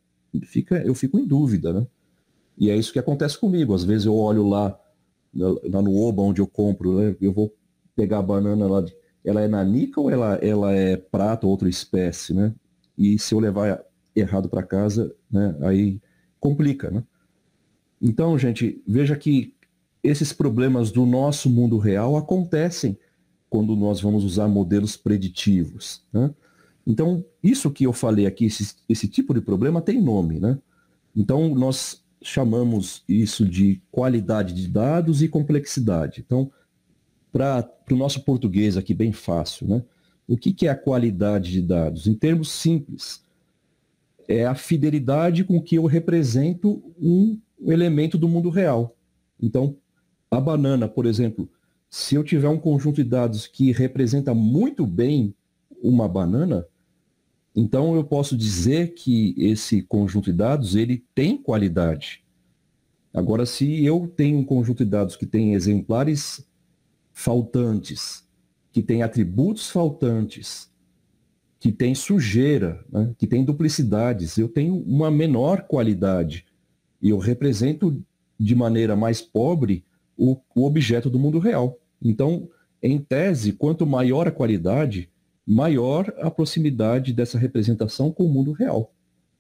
Speaker 3: Eu fico em dúvida, né? E é isso que acontece comigo. Às vezes eu olho lá no Oba, onde eu compro, né? Eu vou pegar a banana lá, ela é nanica ou ela é prata ou outra espécie, né? E se eu levar errado para casa, né? Aí complica, né? Então, gente, veja que esses problemas do nosso mundo real acontecem quando nós vamos usar modelos preditivos, né? Então, isso que eu falei aqui, esse tipo de problema tem nome, né? Então, nós chamamos isso de qualidade de dados e complexidade. Então, para o nosso português aqui bem fácil, né? O que é a qualidade de dados? Em termos simples, é a fidelidade com que eu represento um elemento do mundo real. Então, a banana, por exemplo, se eu tiver um conjunto de dados que representa muito bem uma banana, então eu posso dizer que esse conjunto de dados ele tem qualidade. Agora, se eu tenho um conjunto de dados que tem exemplares faltantes, que tem atributos faltantes, que tem sujeira, né, que tem duplicidades, eu tenho uma menor qualidade e eu represento de maneira mais pobre o objeto do mundo real. Então, em tese, quanto maior a qualidade, maior a proximidade dessa representação com o mundo real.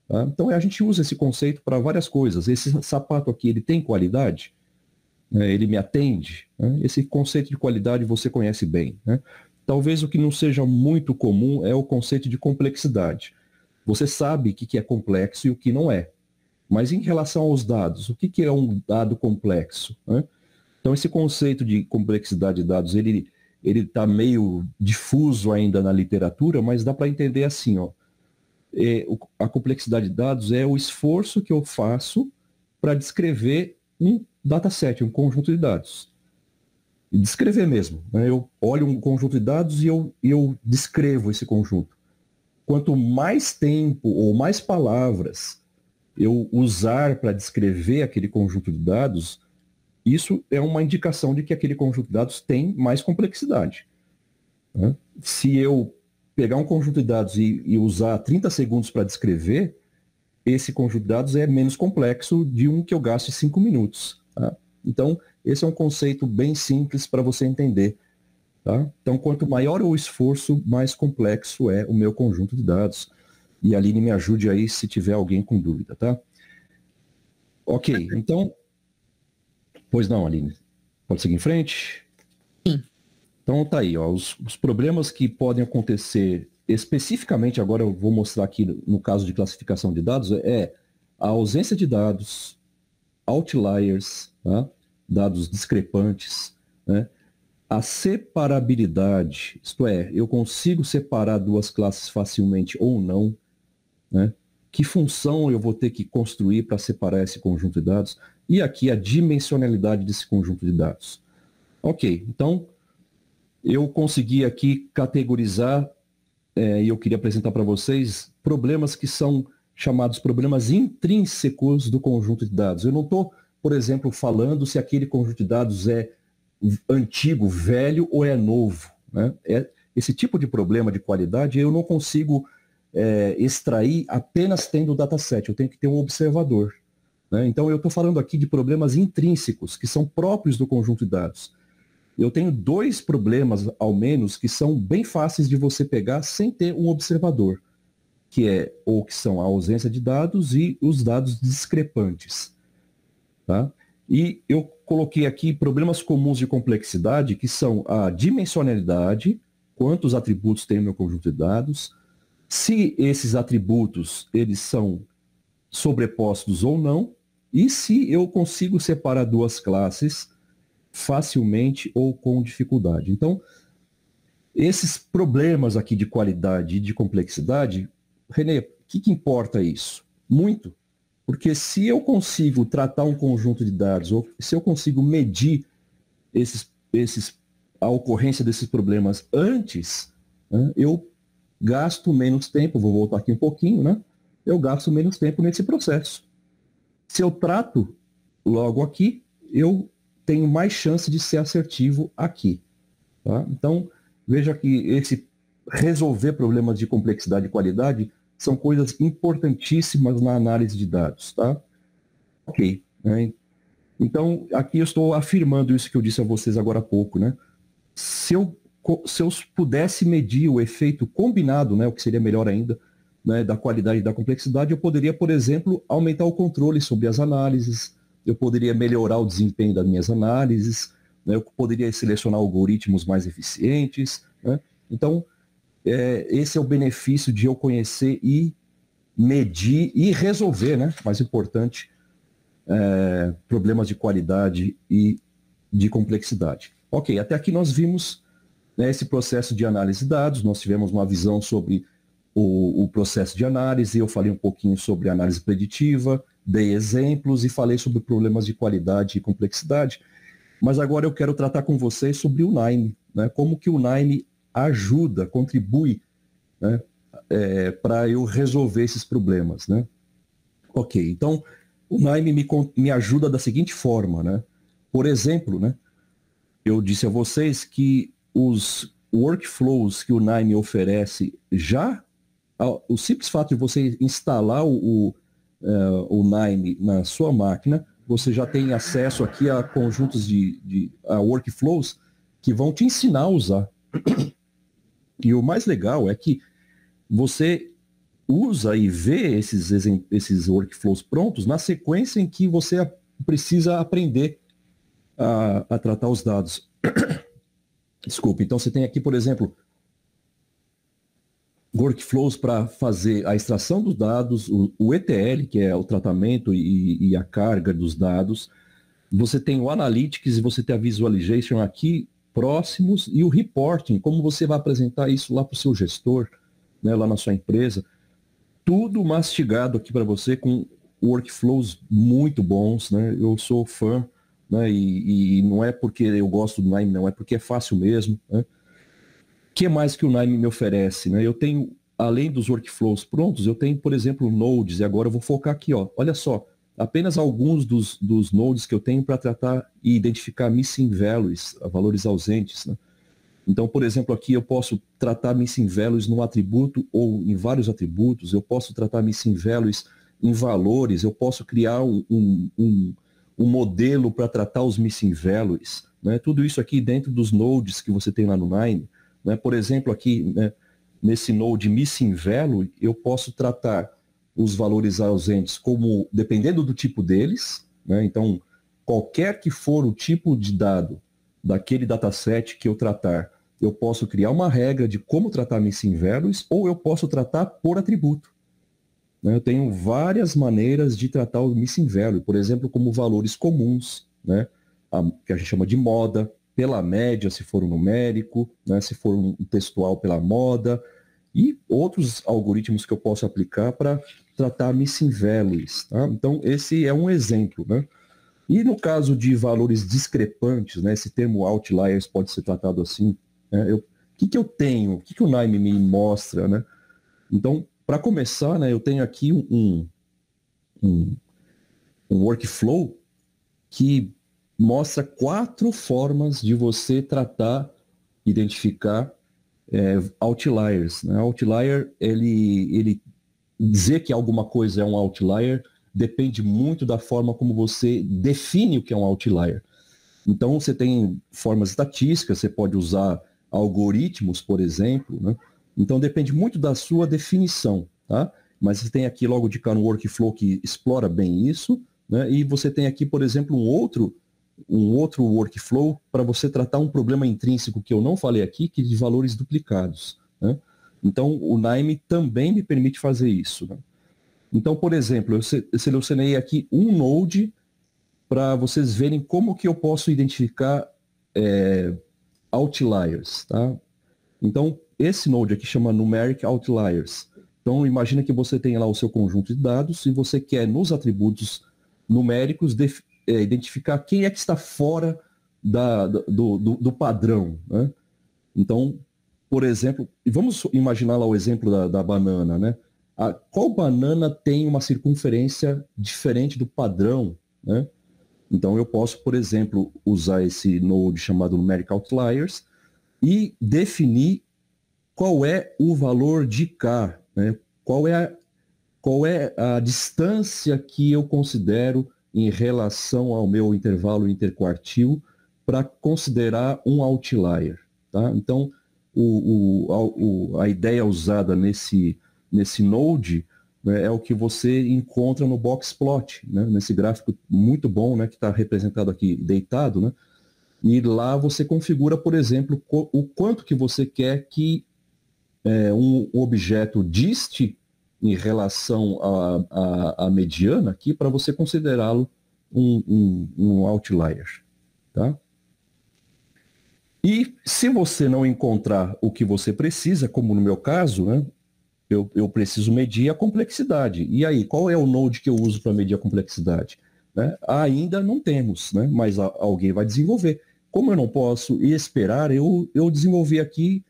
Speaker 3: Tá? Então, a gente usa esse conceito para várias coisas. Esse sapato aqui, ele tem qualidade? Ele me atende? Né? Esse conceito de qualidade você conhece bem, né? Talvez o que não seja muito comum é o conceito de complexidade. Você sabe o que é complexo e o que não é. Mas em relação aos dados, o que é um dado complexo, né? Então, esse conceito de complexidade de dados, ele está meio difuso ainda na literatura, mas dá para entender assim, ó. A complexidade de dados é o esforço que eu faço para descrever um dataset, um conjunto de dados. E descrever mesmo, né? Eu olho um conjunto de dados e eu descrevo esse conjunto. Quanto mais tempo ou mais palavras eu usar para descrever aquele conjunto de dados, isso é uma indicação de que aquele conjunto de dados tem mais complexidade, né? Se eu pegar um conjunto de dados e usar 30 segundos para descrever, esse conjunto de dados é menos complexo de um que eu gaste 5 minutos. Tá? Então, esse é um conceito bem simples para você entender. Tá? Então, quanto maior o esforço, mais complexo é o meu conjunto de dados. E a Aline me ajude aí se tiver alguém com dúvida, tá? Ok, então... Pois não, Aline. Pode seguir em frente?
Speaker 1: Sim.
Speaker 3: Então tá aí, ó, os problemas que podem acontecer especificamente, agora eu vou mostrar aqui no caso de classificação de dados, é a ausência de dados, outliers, tá? Dados discrepantes, né? A separabilidade, isto é, eu consigo separar duas classes facilmente ou não, né? Que função eu vou ter que construir para separar esse conjunto de dados? E aqui a dimensionalidade desse conjunto de dados. Ok, então eu consegui aqui categorizar e eu queria apresentar para vocês problemas que são chamados problemas intrínsecos do conjunto de dados. Eu não estou, por exemplo, falando se aquele conjunto de dados é antigo, velho ou é novo, né? Esse tipo de problema de qualidade eu não consigo extrair apenas tendo o dataset, eu tenho que ter um observador, né? Então, eu estou falando aqui de problemas intrínsecos, que são próprios do conjunto de dados. Eu tenho 2 problemas, ao menos, que são bem fáceis de você pegar sem ter um observador, que são a ausência de dados e os dados discrepantes. Tá? E eu coloquei aqui problemas comuns de complexidade, que são a dimensionalidade, quantos atributos tem no meu conjunto de dados, se esses atributos eles são sobrepostos ou não, e se eu consigo separar 2 classes facilmente ou com dificuldade. Então, esses problemas aqui de qualidade e de complexidade, René, o que importa isso? Muito. Porque se eu consigo tratar um conjunto de dados, ou se eu consigo medir a ocorrência desses problemas antes, né, eu gasto menos tempo, vou voltar aqui um pouquinho, né? Eu gasto menos tempo nesse processo. Se eu trato logo aqui, eu tenho mais chance de ser assertivo aqui. Tá? Então, veja que esse resolver problemas de complexidade e qualidade são coisas importantíssimas na análise de dados. Tá? Ok. Né? Então, aqui eu estou afirmando isso que eu disse a vocês agora há pouco. Né? Se eu pudesse medir o efeito combinado, né, o que seria melhor ainda, né, da qualidade e da complexidade, eu poderia, por exemplo, aumentar o controle sobre as análises, eu poderia melhorar o desempenho das minhas análises, né, eu poderia selecionar algoritmos mais eficientes. Né? Então, esse é o benefício de eu conhecer e medir e resolver, né, mais importante, problemas de qualidade e de complexidade. Ok, até aqui nós vimos, né, esse processo de análise de dados, nós tivemos uma visão sobre o processo de análise, eu falei um pouquinho sobre análise preditiva, dei exemplos e falei sobre problemas de qualidade e complexidade, mas agora eu quero tratar com vocês sobre o NIME, né, como que o NIME ajuda, contribui, né, para eu resolver esses problemas. Né? Ok, então o NIME me ajuda da seguinte forma, né? Por exemplo, né, eu disse a vocês que os workflows que o NIME oferece o simples fato de você instalar o NIME na sua máquina, você já tem acesso aqui a conjuntos a workflows que vão te ensinar a usar. E o mais legal é que você usa e vê esses workflows prontos na sequência em que você precisa aprender a tratar os dados. Desculpa, então você tem aqui, por exemplo, workflows para fazer a extração dos dados, o ETL, que é o tratamento e a carga dos dados. Você tem o Analytics e você tem a Visualization aqui próximos e o Reporting, como você vai apresentar isso lá para o seu gestor, né, lá na sua empresa. Tudo mastigado aqui para você com workflows muito bons. Né? Eu sou fã, né, e não é porque eu gosto do NIME, não, é porque é fácil mesmo. Né? O que mais que o NIME me oferece? Né? Eu tenho, além dos workflows prontos, eu tenho, por exemplo, nodes, e agora eu vou focar aqui. Ó. Olha só, apenas alguns dos nodes que eu tenho para tratar e identificar missing values, valores ausentes. Né? Então, por exemplo, aqui eu posso tratar missing values num atributo ou em vários atributos, eu posso tratar missing values em valores, eu posso criar um modelo para tratar os missing values. Né? Tudo isso aqui dentro dos nodes que você tem lá no NIME. Né? Por exemplo, aqui, né, nesse node missing value, eu posso tratar os valores ausentes como, dependendo do tipo deles, né? Então, qualquer que for o tipo de dado daquele dataset que eu tratar, eu posso criar uma regra de como tratar missing values, ou eu posso tratar por atributo. Né? Eu tenho várias maneiras de tratar o missing value, por exemplo, como valores comuns, né? Que a gente chama de moda, pela média, se for um numérico, né, se for um textual pela moda, e outros algoritmos que eu posso aplicar para tratar missing values. Tá? Então, esse é um exemplo. Né? E no caso de valores discrepantes, né, esse termo outliers pode ser tratado assim, né, o que eu tenho? O que o NIME me mostra? Né? Então, para começar, né, eu tenho aqui um workflow que mostra 4 formas de você tratar, identificar outliers. Né? Outlier, ele dizer que alguma coisa é um outlier depende muito da forma como você define o que é um outlier. Então, você tem formas estatísticas, você pode usar algoritmos, por exemplo, né? Então, depende muito da sua definição, tá? Mas você tem aqui logo de cara um workflow que explora bem isso, né? E você tem aqui, por exemplo, um outro workflow para você tratar um problema intrínseco que eu não falei aqui, que é de valores duplicados, né? Então, o NIME também me permite fazer isso, né? Então, por exemplo, eu selecionei aqui um node para vocês verem como que eu posso identificar outliers, tá? Então, esse node aqui chama Numeric Outliers. Então, imagina que você tem lá o seu conjunto de dados e você quer, nos atributos numéricos, identificar quem é que está fora do padrão, né? Então, por exemplo, vamos imaginar lá o exemplo da banana, né? Qual banana tem uma circunferência diferente do padrão, né? Então, eu posso, por exemplo, usar esse node chamado Numeric Outliers e definir qual é o valor de K, né? Qual é a distância que eu considero em relação ao meu intervalo interquartil para considerar um outlier, tá? Então, a ideia usada nesse node, né, é o que você encontra no boxplot, né, nesse gráfico muito bom, né, que está representado aqui deitado, né? E lá você configura, por exemplo, o quanto que você quer que um objeto diste em relação à mediana aqui para você considerá-lo um outlier, tá? E se você não encontrar o que você precisa, como no meu caso, né, eu preciso medir a complexidade. E aí, qual é o node que eu uso para medir a complexidade? Né? Ainda não temos, né, mas alguém vai desenvolver. Como eu não posso esperar, eu desenvolvi aqui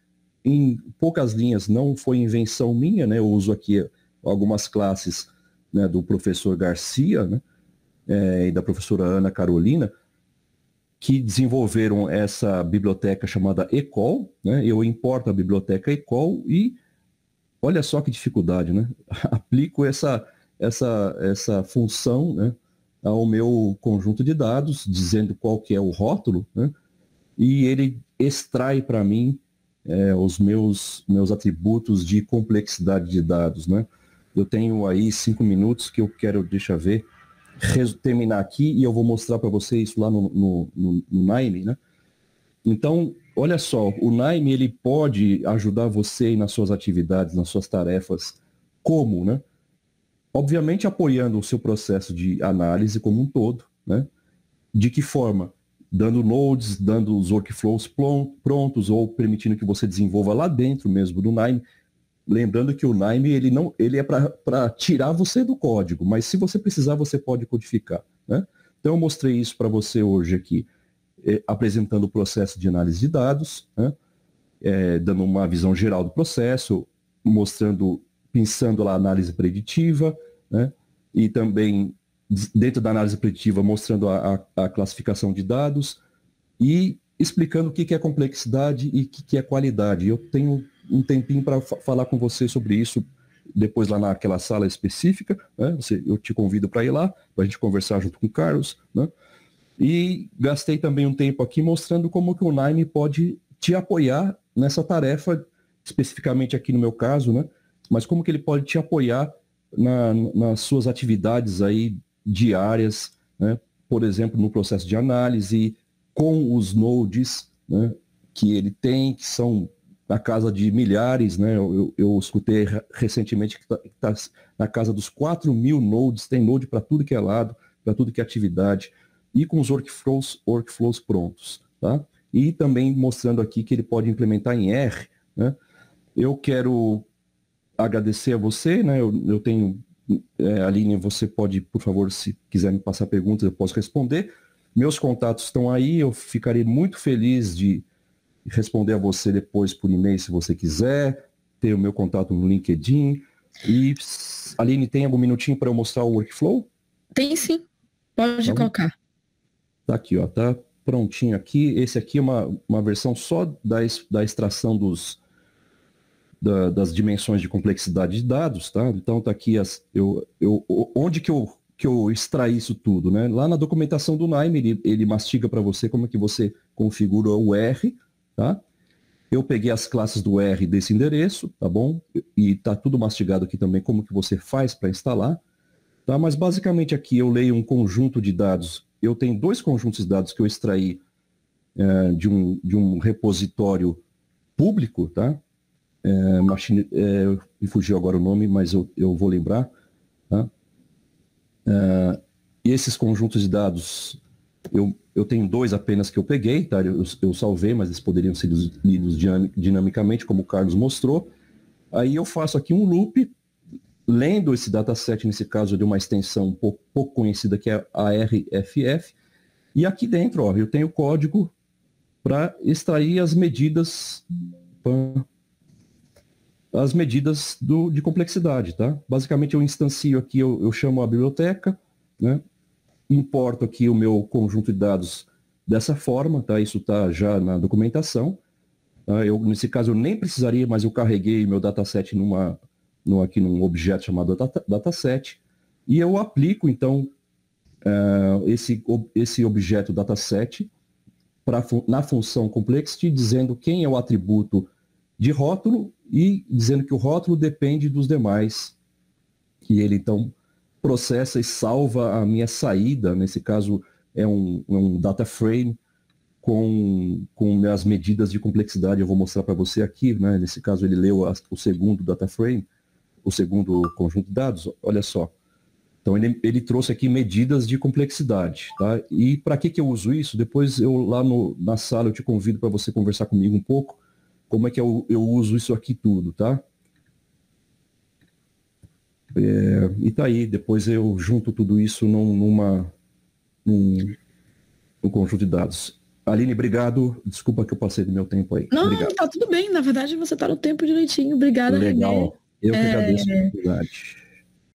Speaker 3: em poucas linhas, não foi invenção minha, né? Eu uso aqui algumas classes, né, do professor Garcia, né, e da professora Ana Carolina, que desenvolveram essa biblioteca chamada ECOL, né? Eu importo a biblioteca ECOL e olha só que dificuldade, né? Aplico essa função, né, ao meu conjunto de dados, dizendo qual que é o rótulo, né? E ele extrai para mim os meus atributos de complexidade de dados, né? Eu tenho aí 5 minutos que eu quero, deixa eu ver, terminar aqui e eu vou mostrar para vocês isso lá no NIME, né? Então, olha só, o NIME ele pode ajudar você nas suas atividades, nas suas tarefas, como, né? Obviamente apoiando o seu processo de análise como um todo, né? De que forma? Dando nodes, dando os workflows prontos ou permitindo que você desenvolva lá dentro mesmo do NIME. Lembrando que o NIME ele é para tirar você do código, mas se você precisar, você pode codificar, né? Então eu mostrei isso para você hoje aqui, apresentando o processo de análise de dados, né? Dando uma visão geral do processo, pensando lá a análise preditiva, né? E também dentro da análise preditiva mostrando a classificação de dados e explicando o que é complexidade e o que é qualidade. Eu tenho um tempinho para falar com você sobre isso depois lá naquela sala específica, né? Eu te convido para ir lá, para a gente conversar junto com o Carlos, né? E gastei também um tempo aqui mostrando como que o NIME pode te apoiar nessa tarefa, especificamente aqui no meu caso, né? Mas como que ele pode te apoiar nas suas atividades aí diárias, né? Por exemplo, no processo de análise, com os nodes, né, que ele tem, que são na casa de milhares, né? Eu escutei recentemente que está na casa dos 4.000 nodes, tem node para tudo que é lado, para tudo que é atividade, e com os workflows prontos, tá? E também mostrando aqui que ele pode implementar em R, né? Eu quero agradecer a você, né? Eu tenho, Aline, você pode, por favor, se quiser me passar perguntas, eu posso responder. Meus contatos estão aí, eu ficarei muito feliz de responder a você depois por e-mail, se você quiser, ter o meu contato no LinkedIn. E, Aline, tem algum minutinho para eu mostrar o workflow?
Speaker 1: Tem sim, pode colocar.
Speaker 3: Tá aqui, ó, tá prontinho aqui. Esse aqui é uma versão só da extração das dimensões de complexidade de dados, tá? Então tá aqui onde que eu que eu extraí isso tudo, né? Lá na documentação do Nime, ele mastiga para você como é que você configura o R, tá? Eu peguei as classes do R desse endereço, tá bom? E tá tudo mastigado aqui também, como que você faz para instalar, tá? Mas basicamente aqui eu leio um conjunto de dados. Eu tenho 2 conjuntos de dados que eu extraí de um repositório público, tá? Me fugiu agora o nome, mas eu vou lembrar, tá? E esses conjuntos de dados, eu tenho 2 apenas que eu peguei, tá? Eu salvei, mas eles poderiam ser lidos dinamicamente, como o Carlos mostrou. Aí eu faço aqui um loop, lendo esse dataset, nesse caso de uma extensão pouco conhecida, que é a RFF, e aqui dentro, ó, eu tenho código para extrair as medidas de complexidade, tá? Basicamente eu instancio aqui, eu chamo a biblioteca, né? Importo aqui o meu conjunto de dados dessa forma, tá? Isso está já na documentação. Tá? Nesse caso eu nem precisaria, mas eu carreguei meu dataset aqui num objeto chamado dataset, e eu aplico então esse objeto dataset na função complexity, dizendo quem é o atributo de rótulo e dizendo que o rótulo depende dos demais. E ele então processa e salva a minha saída, nesse caso é um data frame com as medidas de complexidade. Eu vou mostrar para você aqui, né? Nesse caso ele leu o segundo data frame, o segundo conjunto de dados, olha só. Então ele trouxe aqui medidas de complexidade, tá? E para que eu uso isso? Depois lá na sala eu te convido para você conversar comigo um pouco, como é que eu uso isso aqui tudo, tá? E tá aí, depois eu junto tudo isso num conjunto de dados. Aline, obrigado. Desculpa que eu passei do meu tempo aí.
Speaker 1: Não,
Speaker 3: obrigado.
Speaker 1: tá tudo bem. Na verdade, você tá no tempo direitinho. Obrigada,
Speaker 3: Legal.
Speaker 1: Renê.
Speaker 3: Eu que agradeço a oportunidade.